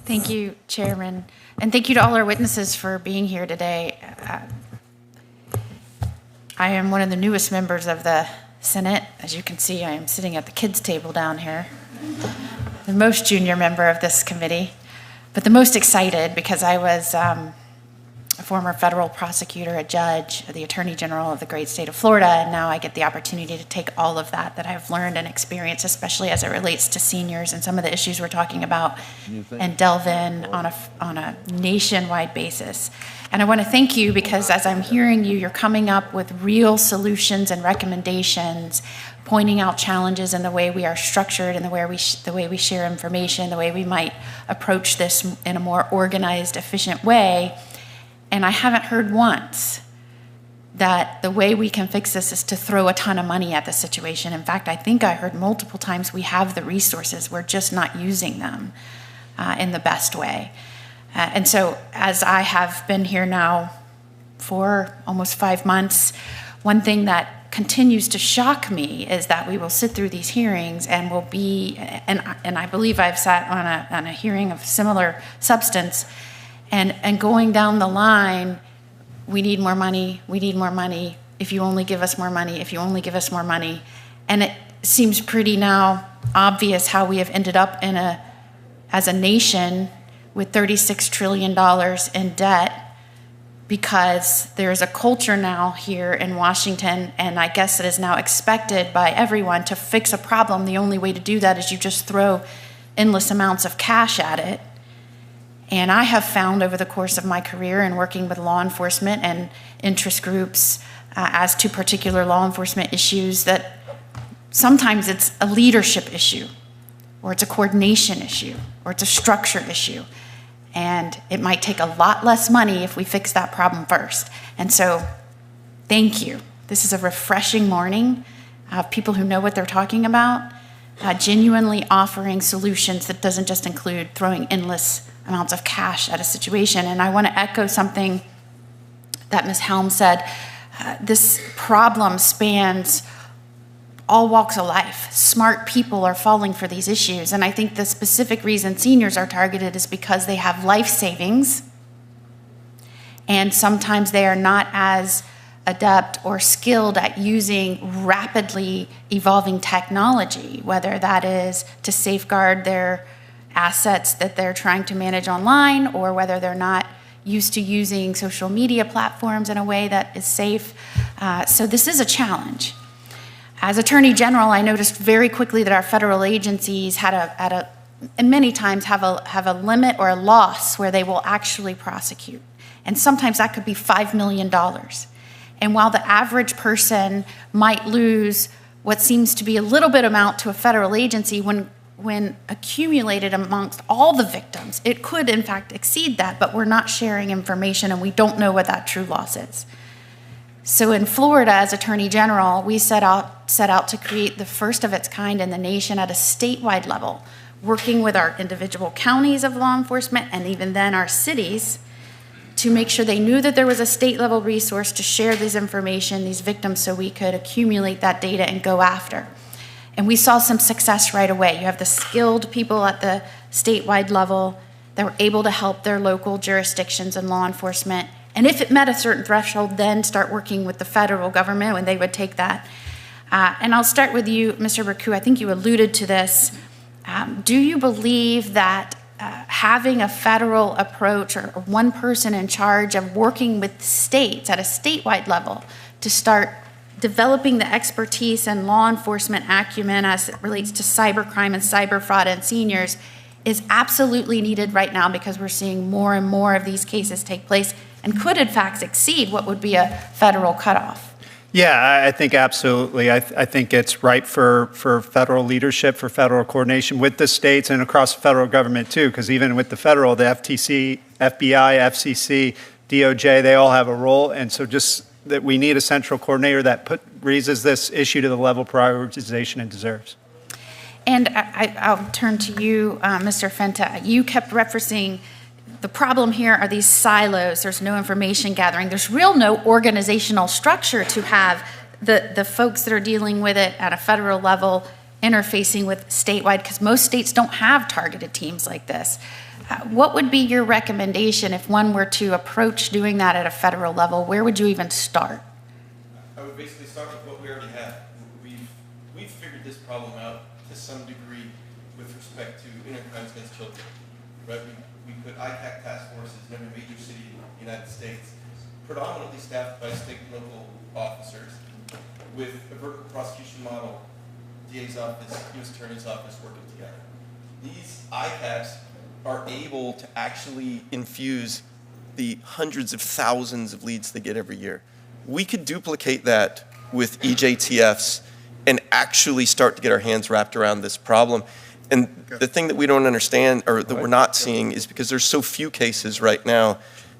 Speaker 14: Thank you, Chairman. And thank you to all our witnesses for being here today. I am one of the newest members of the Senate. As you can see, I am sitting at the kids' table down here. The most junior member of this committee, but the most excited because I was a former federal prosecutor, a judge, the Attorney General of the great state of Florida, and now I get the opportunity to take all of that I've learned and experienced, especially as it relates to seniors and some of the issues we're talking about, and delve in on a nationwide basis. And I want to thank you because as I'm hearing you, you're coming up with real solutions and recommendations, pointing out challenges in the way we are structured and the way we share information, the way we might approach this in a more organized, efficient way. And I haven't heard once that the way we can fix this is to throw a ton of money at the situation. In fact, I think I heard multiple times we have the resources, we're just not using them in the best way. And so as I have been here now for almost 5 months, one thing that continues to shock me is that we will sit through these hearings and will be, and I believe I've sat on a hearing of similar substance, and going down the line, we need more money, if you only give us more money, if you only give us more money. And it seems pretty now obvious how we have ended up as a nation with $36 trillion in debt, because there's a culture now here in Washington, and I guess it is now expected by everyone to fix a problem. The only way to do that is you just throw endless amounts of cash at it. And I have found over the course of my career in working with law enforcement and interest groups as to particular law enforcement issues that sometimes it's a leadership issue, or it's a coordination issue, or it's a structure issue. And it might take a lot less money if we fix that problem first. And so, thank you. This is a refreshing morning of people who know what they're talking about, genuinely offering solutions that doesn't just include throwing endless amounts of cash at a situation. And I want to echo something that Ms. Helm said. This problem spans all walks of life. Smart people are falling for these issues. And I think the specific reason seniors are targeted is because they have life savings. And sometimes they are not as adept or skilled at using rapidly evolving technology, whether that is to safeguard their assets that they're trying to manage online, or whether they're not used to using social media platforms in a way that is safe. So this is a challenge. As Attorney General, I noticed very quickly that our federal agencies and many times have a limit or a loss where they will actually prosecute. And sometimes that could be $5 million. And while the average person might lose what seems to be a little bit amount to a federal agency, when accumulated amongst all the victims, it could in fact exceed that, but we're not sharing information and we don't know what that true loss is. So in Florida, as Attorney General, we set out to create the first of its kind in the nation at a statewide level, working with our individual counties of law enforcement and even then our cities to make sure they knew that there was a state level resource to share this information, these victims, so we could accumulate that data and go after. And we saw some success right away. You have the skilled people at the statewide level that were able to help their local jurisdictions and law enforcement. And if it met a certain threshold, then start working with the federal government when they would take that. And I'll start with you, Mr. Bercu. I think you alluded to this. Do you believe that having a federal approach or one person in charge of working with states at a statewide level to start developing the expertise and law enforcement acumen as it relates to cybercrime and cyber fraud and seniors is absolutely needed right now, because we're seeing more and more of these cases take place and could in fact exceed what would be a federal cutoff?
Speaker 12: Yeah, I think absolutely. I think it's right for federal leadership, for federal coordination with the states and across the federal government too, because even with the federal, the FTC, FBI, FCC, DOJ, they all have a role. And so just that we need a central coordinator that raises this issue to the level of prioritization it deserves.
Speaker 14: And I'll turn to you, Mr. Finta. You kept referencing the problem here are these silos. There's no information gathering. There's no organizational structure to have the folks that are dealing with it at a federal level interfacing with statewide, because most states don't have targeted teams like this. What would be your recommendation if one were to approach doing that at a federal level? Where would you even start?
Speaker 13: I would basically start with what we already have. We've figured this problem out to some degree with respect to internet crimes against children. Right? We put ICAC task forces in every major city in the United States, predominantly staffed by state and local officers, with a vertical prosecution model, DA's office, U.S. Attorney's office working together. These ICACs are able to actually infuse the hundreds of thousands of leads they get every year. We could duplicate that with EJTFs and actually start to get our hands wrapped around this problem. And the thing that we don't understand, or that we're not seeing, is because there's so few cases right now,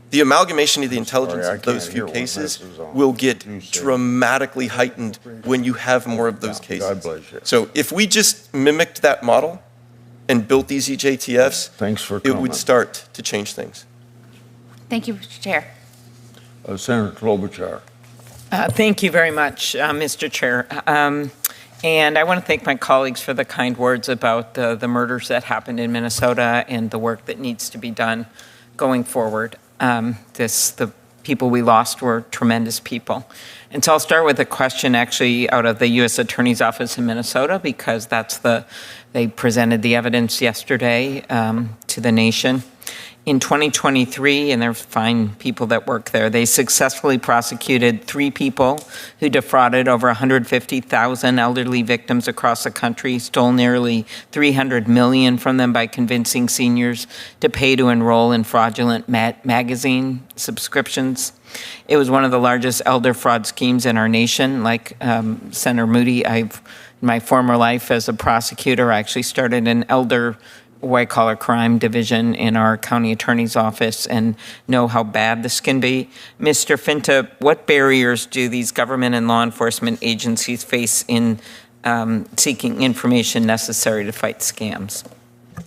Speaker 13: the amalgamation of the intelligence of those few cases will get dramatically heightened when you have more of those cases. So if we just mimicked that model and built these EJTFs, it would start to change things.
Speaker 14: Thank you, Mr. Chair.
Speaker 1: Senator Klobuchar.
Speaker 15: Thank you very much, Mr. Chair. And I want to thank my colleagues for the kind words about the murders that happened in Minnesota and the work that needs to be done going forward. The people we lost were tremendous people. And so I'll start with a question actually out of the U.S. Attorney's Office in Minnesota, because they presented the evidence yesterday to the nation. In 2023, and they're fine people that work there, they successfully prosecuted 3 people who defrauded over 150,000 elderly victims across the country, stole nearly $300 million from them by convincing seniors to pay to enroll in fraudulent magazine subscriptions. It was one of the largest elder fraud schemes in our nation. Like Senator Moody, in my former life as a prosecutor, I actually started an elder white-collar crime division in our county attorney's office and know how bad this can be. Mr. Finta, what barriers do these government and law enforcement agencies face in seeking information necessary to fight scams,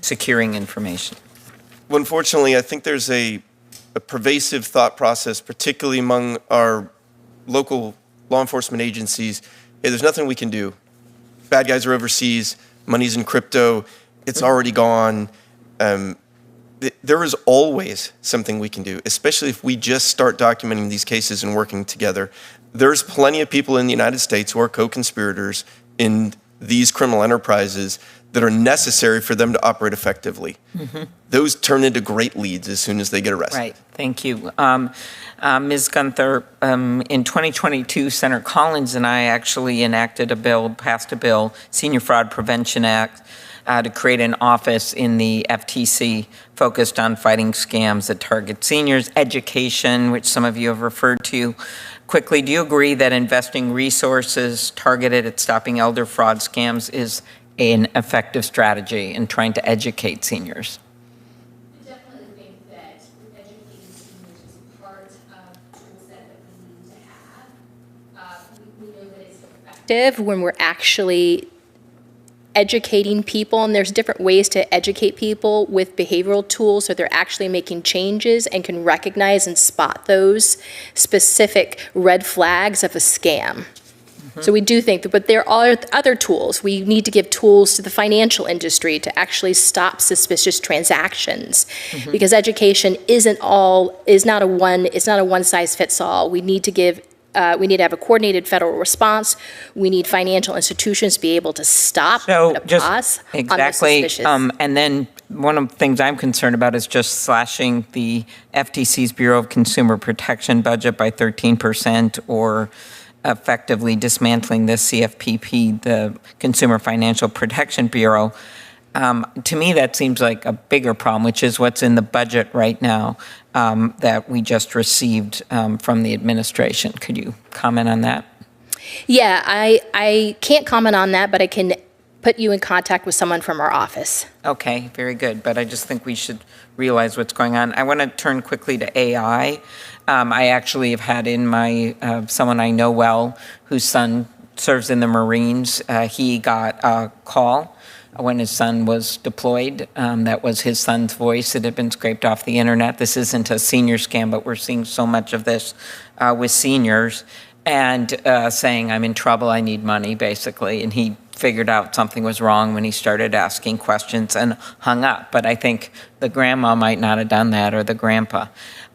Speaker 15: securing information?
Speaker 13: Well, unfortunately, I think there's a pervasive thought process, particularly among our local law enforcement agencies. Hey, there's nothing we can do. Bad guys are overseas, money's in crypto, it's already gone. There is always something we can do, especially if we just start documenting these cases and working together. There's plenty of people in the United States who are co-conspirators in these criminal enterprises that are necessary for them to operate effectively. Mm-hmm. Those turn into great leads as soon as they get arrested.
Speaker 15: Right, thank you. Ms. Gunther, in 2022, Senator Collins and I actually passed a bill, Senior Fraud Prevention Act, to create an office in the FTC focused on fighting scams that target seniors, education, which some of you have referred to. Quickly, do you agree that investing resources targeted at stopping elder fraud scams is an effective strategy in trying to educate seniors?
Speaker 11: I definitely think that educating seniors is part of the tool set that we need to have. We know that it's effective when we're actually educating people, and there's different ways to educate people with behavioral tools so they're actually making changes and can recognize and spot those specific red flags of a scam. Mm-hmm. So we do think that, but there are other tools. We need to give tools to the financial industry to actually stop suspicious transactions, mm-hmm. because education is not a one size fits all. We need to have a coordinated federal response. We need financial institutions to be able to stop and pause on those suspicious.
Speaker 15: And then one of the things I'm concerned about is just slashing the FTC's Bureau of Consumer Protection budget by 13% or effectively dismantling the CFPP, the Consumer Financial Protection Bureau. To me, that seems like a bigger problem, which is what's in the budget right now that we just received from the administration. Could you comment on that?
Speaker 11: Yeah, I can't comment on that, but I can put you in contact with someone from our office.
Speaker 15: Okay, very good. But I just think we should realize what's going on. I want to turn quickly to AI. I actually have had in my someone I know well whose son serves in the Marines. He got a call when his son was deployed. That was his son's voice that had been scraped off the internet. This isn't a senior scam, but we're seeing so much of this with seniors, and saying, I'm in trouble, I need money, basically. And he figured out something was wrong when he started asking questions and hung up. But I think the grandma might not have done that, or the grandpa.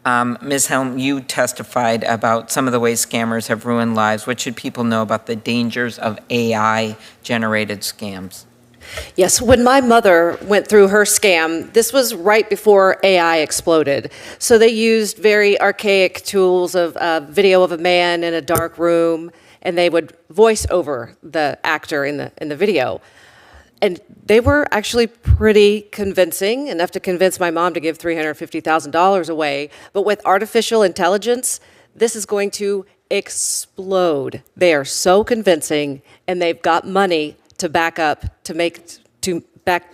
Speaker 15: Ms. Helm, you testified about some of the ways scammers have ruined lives. What should people know about the dangers of AI-generated scams?
Speaker 10: Yes, when my mother went through her scam, this was right before AI exploded. So they used very archaic tools of video of a man in a dark room, and they would voice over the actor in the video. And they were actually pretty convincing, enough to convince my mom to give $350,000 away. But with artificial intelligence, this is going to explode. They are so convincing, and they've got money to back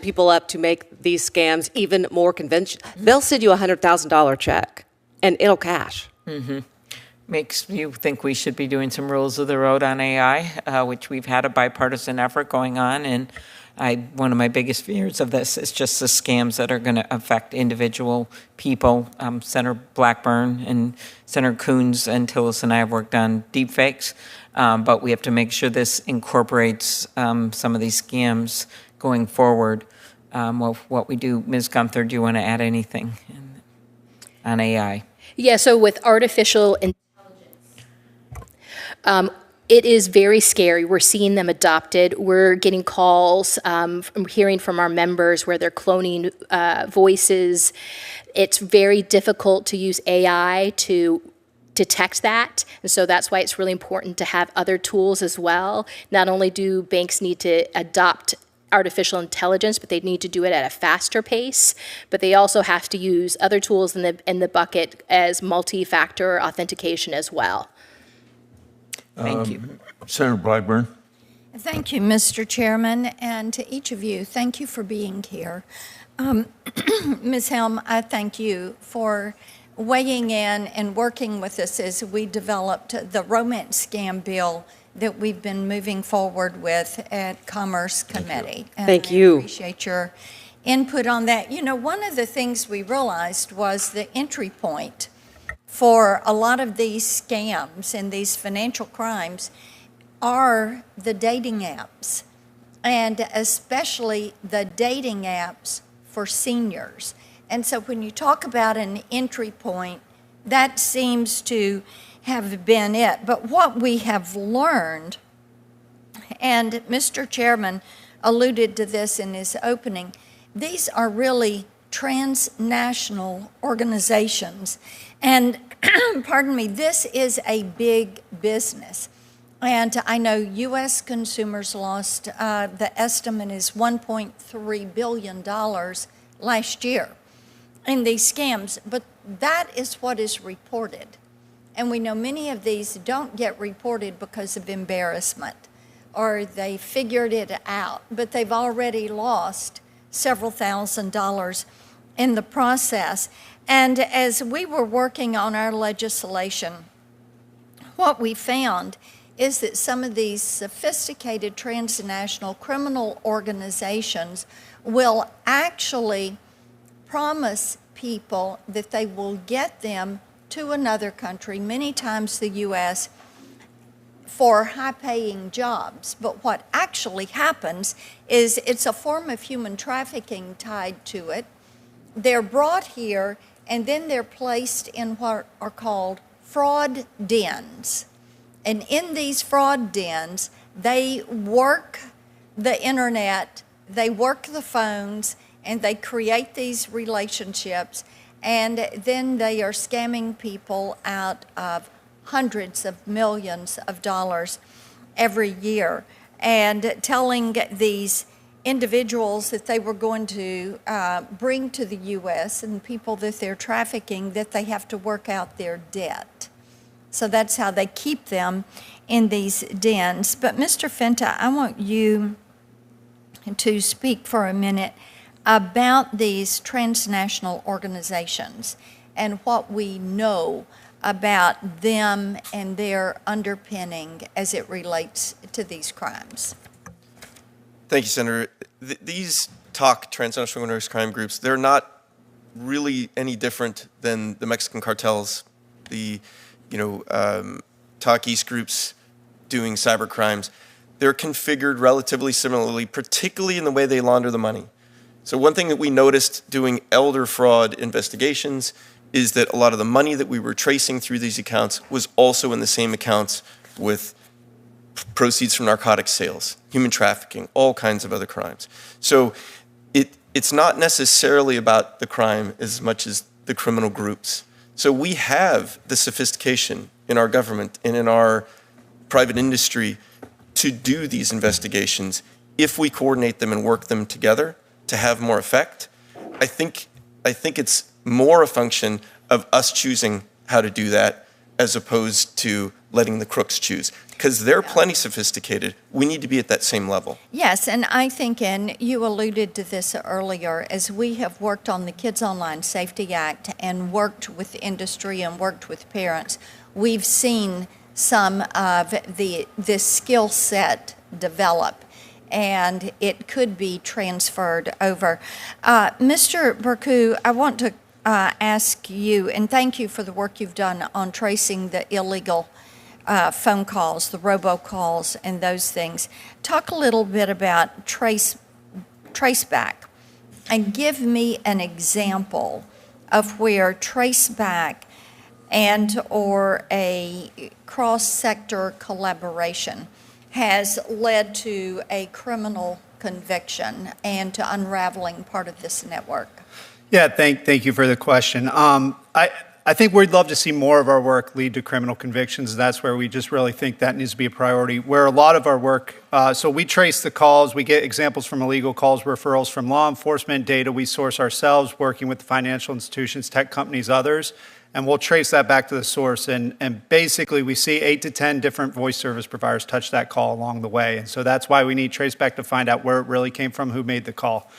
Speaker 10: people up to make these scams even more convincing. They'll send you a $100,000 check, and it'll cash.
Speaker 15: Mm-hmm. Makes you think we should be doing some rules of the road on AI, which we've had a bipartisan effort going on. And one of my biggest fears of this is just the scams that are going to affect individual people. Senator Blackburn and Senator Coons and Tillis and I have worked on deepfakes. But we have to make sure this incorporates some of these scams going forward. What we do, Ms. Gunther, do you want to add anything on AI?
Speaker 11: Yeah, so with artificial intelligence, it is very scary. We're seeing them adopted. We're getting calls, hearing from our members where they're cloning voices. It's very difficult to use AI to detect that. And so that's why it's really important to have other tools as well. Not only do banks need to adopt artificial intelligence, but they need to do it at a faster pace. But they also have to use other tools in the bucket as multi-factor authentication as well.
Speaker 15: Thank you.
Speaker 1: Senator Blackburn.
Speaker 16: Thank you, Mr. Chairman, and to each of you, thank you for being here. Ms. Helm, I thank you for weighing in and working with us as we developed the romance scam bill that we've been moving forward with at Commerce Committee.
Speaker 10: Thank you.
Speaker 16: I appreciate your input on that. You know, one of the things we realized was the entry point for a lot of these scams and these financial crimes are the dating apps, and especially the dating apps for seniors. And so when you talk about an entry point, that seems to have been it. But what we have learned, and Mr. Chairman alluded to this in his opening, these are really transnational organizations. And pardon me, this is a big business. And I know U.S. consumers lost, the estimate is $1.3 billion last year in these scams, but that is what is reported. And we know many of these don't get reported because of embarrassment, or they figured it out, but they've already lost several $1,000s in the process. And as we were working on our legislation, what we found is that some of these sophisticated transnational criminal organizations will actually promise people that they will get them to another country, many times the U.S., for high-paying jobs. But what actually happens is it's a form of human trafficking tied to it. They're brought here, and then they're placed in what are called fraud dens. And in these fraud dens, they work the internet, they work the phones, and they create these relationships, and then they are scamming people out of hundreds of millions of dollars every year, and telling these individuals that they were going to bring to the U.S. and people that they're trafficking that they have to work out their debt. So that's how they keep them in these dens. But Mr. Finta, I want you to speak for a minute about these transnational organizations and what we know about them and their underpinning as it relates to these crimes.
Speaker 13: Thank you, Senator. These transnational organized crime groups, they're not really any different than the Mexican cartels, the TAC East groups doing cyber crimes. They're configured relatively similarly, particularly in the way they launder the money. So one thing that we noticed doing elder fraud investigations is that a lot of the money that we were tracing through these accounts was also in the same accounts with proceeds from narcotic sales, human trafficking, all kinds of other crimes. So it's not necessarily about the crime as much as the criminal groups. So we have the sophistication in our government and in our private industry to do these investigations if we coordinate them and work them together to have more effect. I think it's more a function of us choosing how to do that as opposed to letting the crooks choose, because they're plenty sophisticated. We need to be at that same level.
Speaker 16: Yes, and I think, and you alluded to this earlier, as we have worked on the Kids Online Safety Act and worked with industry and worked with parents, we've seen some of this skill set develop, and it could be transferred over. Mr. Bercu, I want to ask you, and thank you for the work you've done on tracing the illegal phone calls, the robocalls, and those things. Talk a little bit about traceback, and give me an example of where traceback and or a cross-sector collaboration has led to a criminal conviction and to unraveling part of this network?
Speaker 12: Yeah, thank you for the question. I think we'd love to see more of our work lead to criminal convictions. That's where we just really think that needs to be a priority. Where a lot of our work, so we trace the calls, we get examples from illegal calls, referrals from law enforcement, data we source ourselves, working with financial institutions, tech companies, others, and we'll trace that back to the source. And basically, we see 8 to 10 different voice service providers touch that call along the way. And so that's why we need traceback to find out where it really came from, who made the call.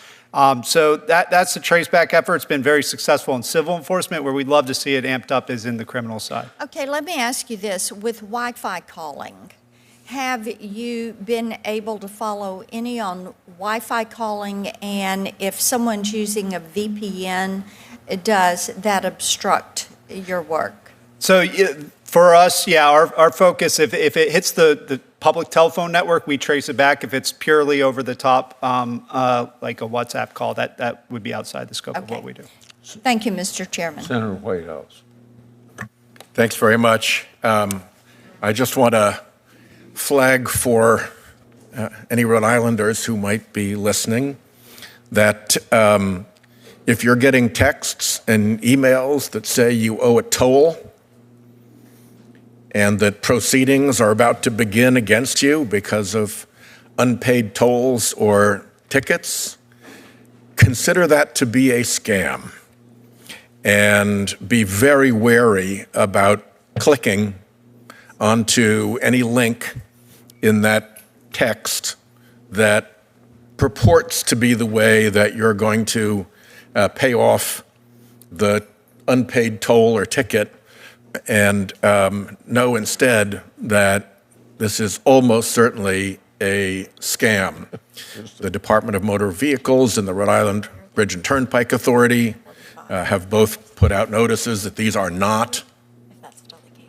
Speaker 12: So that's the traceback effort. It's been very successful in civil enforcement. Where we'd love to see it amped up is in the criminal side.
Speaker 16: Okay, let me ask you this. With Wi-Fi calling, have you been able to follow any on Wi-Fi calling? And if someone's using a VPN, does that obstruct your work?
Speaker 12: So for us, yeah, our focus, if it hits the public telephone network, we trace it back. If it's purely over the top, like a WhatsApp call, that would be outside the scope of what we do.
Speaker 16: Thank you, Mr. Chairman.
Speaker 1: Senator Whitehouse.
Speaker 17: Thanks very much. I just want to flag for any Rhode Islanders who might be listening that if you're getting texts and emails that say you owe a toll and that proceedings are about to begin against you because of unpaid tolls or tickets, consider that to be a scam and be very wary about clicking onto any link in that text that purports to be the way that you're going to pay off the unpaid toll or ticket, and know instead that this is almost certainly a scam. The Department of Motor Vehicles and the Rhode Island Bridge and Turnpike Authority have both put out notices that these are not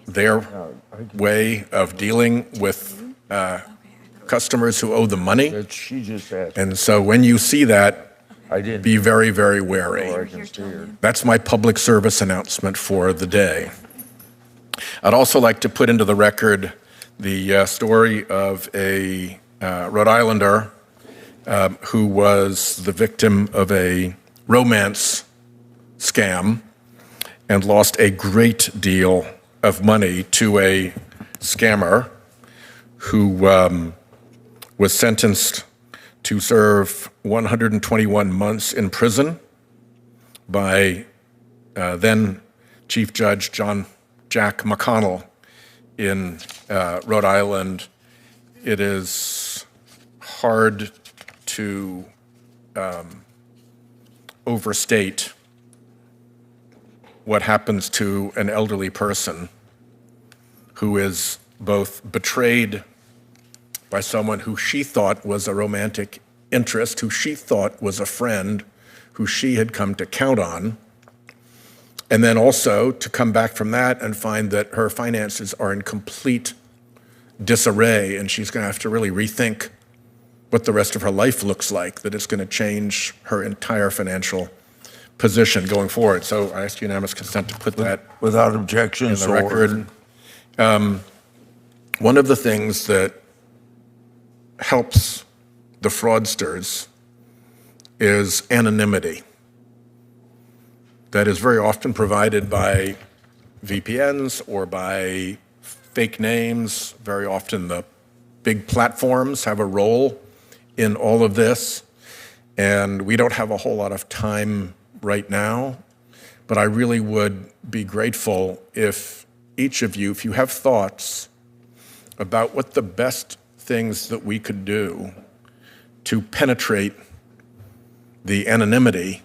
Speaker 17: their way of dealing with customers who owe them money. And so when you see that, be very, very wary. That's my public service announcement for the day. I'd also like to put into the record the story of a Rhode Islander who was the victim of a romance scam and lost a great deal of money to a scammer who was sentenced to serve 121 months in prison by then Chief Judge Jack McConnell in Rhode Island. It is hard to overstate what happens to an elderly person who is both betrayed by someone who she thought was a romantic interest, who she thought was a friend, who she had come to count on, and then also to come back from that and find that her finances are in complete disarray, and she's going to have to really rethink what the rest of her life looks like, that it's going to change her entire financial position going forward. So I ask unanimous consent to put that
Speaker 1: without objection
Speaker 17: in the record. One of the things that helps the fraudsters is anonymity. That is very often provided by VPNs or by fake names. Very often the big platforms have a role in all of this, and we don't have a whole lot of time right now, but I really would be grateful if each of you, if you have thoughts about what the best things that we could do to penetrate the anonymity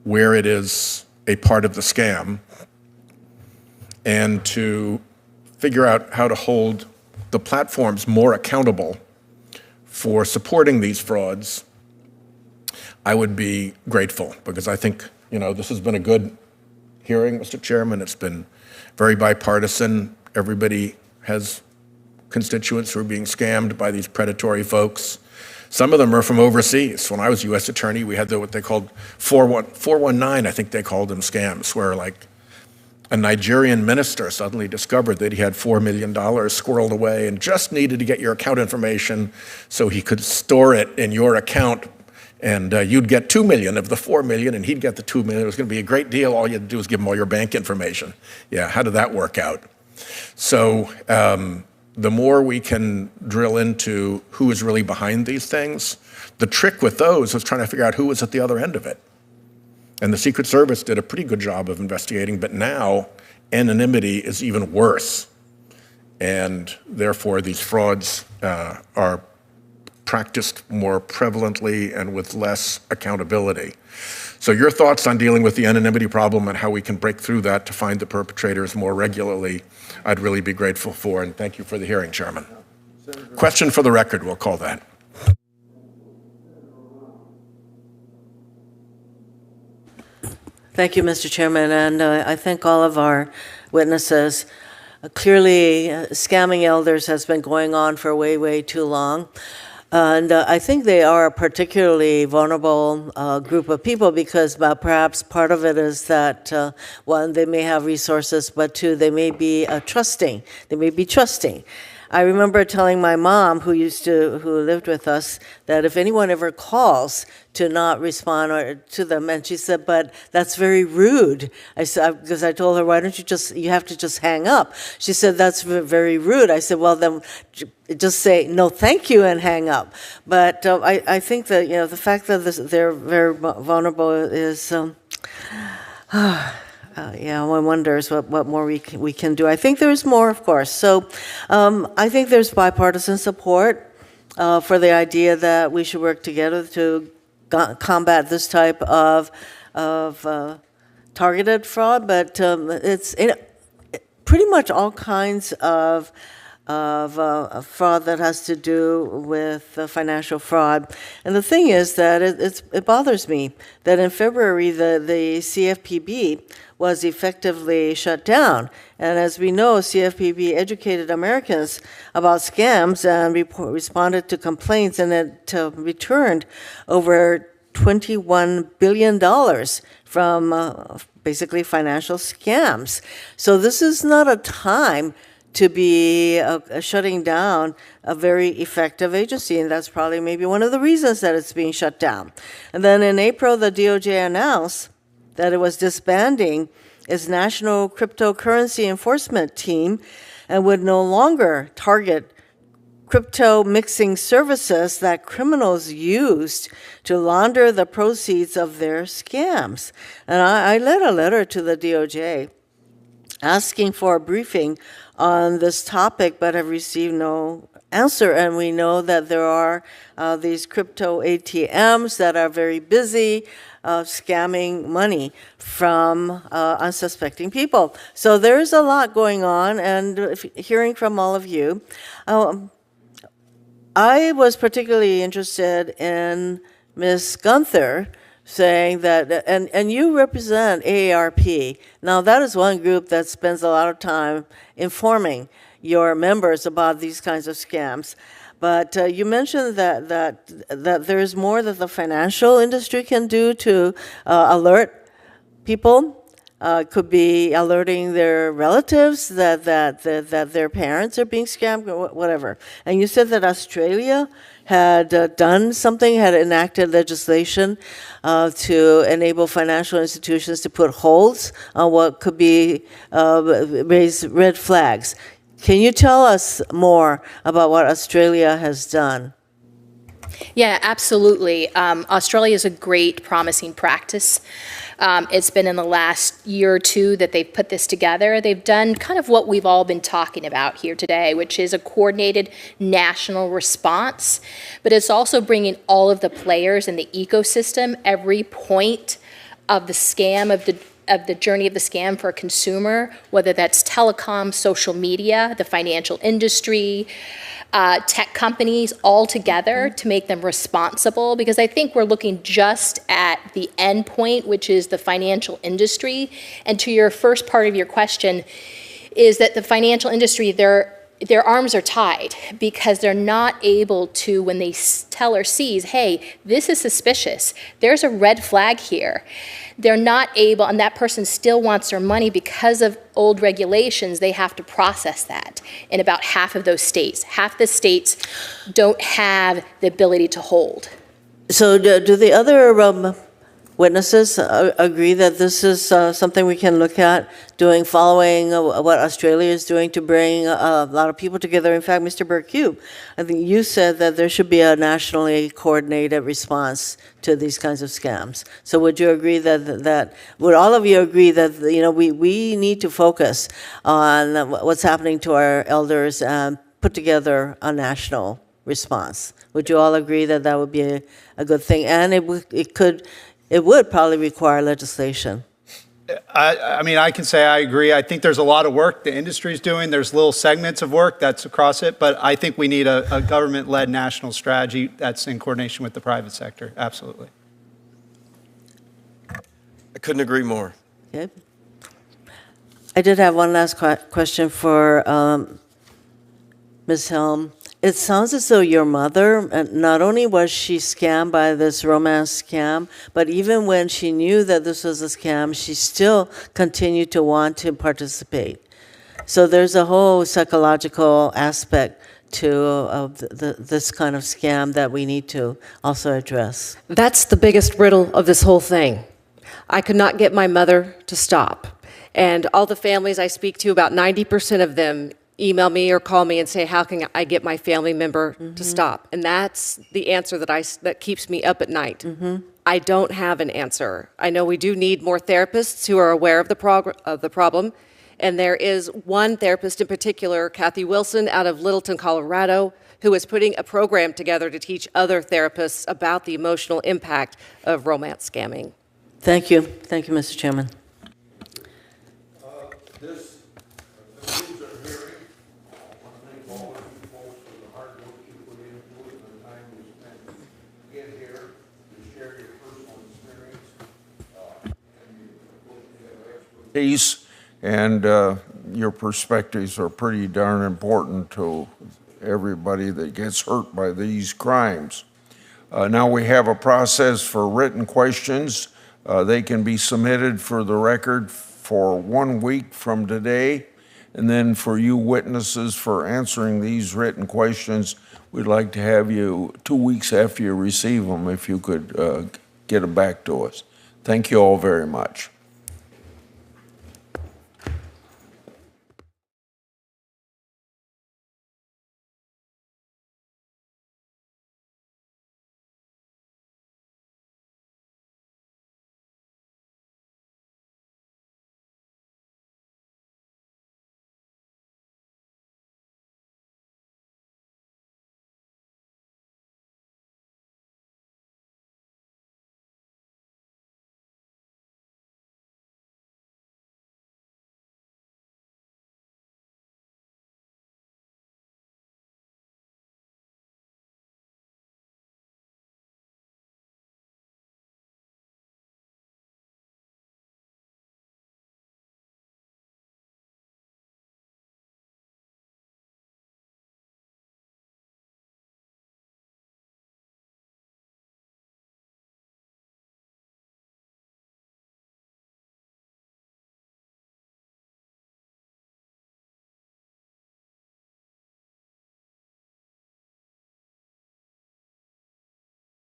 Speaker 17: where it is a part of the scam, and to figure out how to hold the platforms more accountable for supporting these frauds, I would be grateful, because I think, this has been a good hearing, Mr. Chairman. It's been very bipartisan. Everybody has constituents who are being scammed by these predatory folks. Some of them are from overseas. When I was U.S. Attorney, we had what they called 419, I think they called them scams, where A Nigerian minister suddenly discovered that he had $4 million squirreled away and just needed to get your account information so he could store it in your account, and you'd get $2 million of the $4 million and he'd get the $2 million. It was going to be a great deal. All you had to do was give him all your bank information. Yeah, how did that work out? So the more we can drill into who is really behind these things, the trick with those was trying to figure out who was at the other end of it. And the Secret Service did a pretty good job of investigating, but now anonymity is even worse. And therefore, these frauds are practiced more prevalently and with less accountability. So your thoughts on dealing with the anonymity problem and how we can break through that to find the perpetrators more regularly, I'd really be grateful for. And thank you for the hearing, Chairman. Question for the record, we'll call that.
Speaker 18: Thank you, Mr. Chairman, and I thank all of our witnesses. Clearly, scamming elders has been going on for way, way too long. And I think they are a particularly vulnerable group of people because perhaps part of it is that, one, they may have resources, but two, they may be trusting. They may be trusting. I remember telling my mom, who lived with us, that if anyone ever calls, to not respond to them. And she said, "But that's very rude." I said, because I told her, "Why don't you have to just hang up?" She said, "That's very rude." I said, "Well, then just say no, thank you, and hang up." But I think that the fact that they're very vulnerable is. One wonders what more we can do. I think there's more, of course. So I think there's bipartisan support for the idea that we should work together to combat this type of targeted fraud. But it's pretty much all kinds of fraud that has to do with financial fraud. And the thing is that it bothers me that in February the CFPB was effectively shut down. And as we know, CFPB educated Americans about scams and responded to complaints, and it returned over $21 billion from basically financial scams. So this is not a time to be shutting down a very effective agency, and that's probably maybe one of the reasons that it's being shut down. And then in April, the DOJ announced that it was disbanding its National Cryptocurrency Enforcement Team and would no longer target crypto mixing services that criminals used to launder the proceeds of their scams. And I led a letter to the DOJ asking for a briefing on this topic, but have received no answer. And we know that there are these crypto ATMs that are very busy scamming money from unsuspecting people. So there's a lot going on, and hearing from all of you, I was particularly interested in Ms. Gunther saying that, and you represent AARP. Now, that is one group that spends a lot of time informing your members about these kinds of scams. But you mentioned that there's more that the financial industry can do to alert people. Could be alerting their relatives that their parents are being scammed, or whatever. And you said that Australia had done something, had enacted legislation to enable financial institutions to put holds on what could be raise red flags. Can you tell us more about what Australia has done?
Speaker 11: Yeah, absolutely. Australia is a great, promising practice. It's been in the last year or two that they've put this together. They've done kind of what we've all been talking about here today, which is a coordinated national response. But it's also bringing all of the players in the ecosystem, every point of the scam, of the journey of the scam for a consumer, whether that's telecom, social media, the financial industry, tech companies, all together to make them responsible, because I think we're looking just at the end point, which is the financial industry. And to your first part of your question, is that the financial industry, they're their arms are tied because they're not able to, when they teller sees, hey, this is suspicious, there's a red flag here, they're not able, and that person still wants their money because of old regulations, they have to process that in about half of those states. Half the states don't have the ability to hold.
Speaker 18: So do the other witnesses agree that this is something we can look at doing, following what Australia is doing to bring a lot of people together? In fact, Mr. Bercu, I think you said that there should be a nationally coordinated response to these kinds of scams. So would you agree that would all of you agree that we need to focus on what's happening to our elders and put together a national response? Would you all agree that that would be a good thing? And it would probably require legislation.
Speaker 12: I mean, I can say I agree. I think there's a lot of work the industry's doing. There's little segments of work that's across it, but I think we need a government-led national strategy that's in coordination with the private sector. Absolutely.
Speaker 13: I couldn't agree more.
Speaker 18: Okay. I did have one last question for Ms. Helm. It sounds as though your mother, not only was she scammed by this romance scam, but even when she knew that this was a scam, she still continued to want to participate. So there's a whole psychological aspect to this kind of scam that we need to also address.
Speaker 10: That's the biggest riddle of this whole thing. I could not get my mother to stop. And all the families I speak to, about 90% of them email me or call me and say, how can I get my family member to stop? And that's the answer that keeps me up at night. I don't have an answer. I know we do need more therapists who are aware of the problem. And there is one therapist in particular, Kathy Wilson, out of Littleton, Colorado, who is putting a program together to teach other therapists about the emotional impact of romance scamming.
Speaker 18: Thank you. Thank you, Mr. Chairman.
Speaker 1: And your perspectives are pretty darn important to everybody that gets hurt by these crimes. Now we have a process for written questions. They can be submitted for the record for 1 week from today. And then for you witnesses for answering these written questions, we'd like to have you 2 weeks after you receive them, if you could get them back to us. Thank you all very much.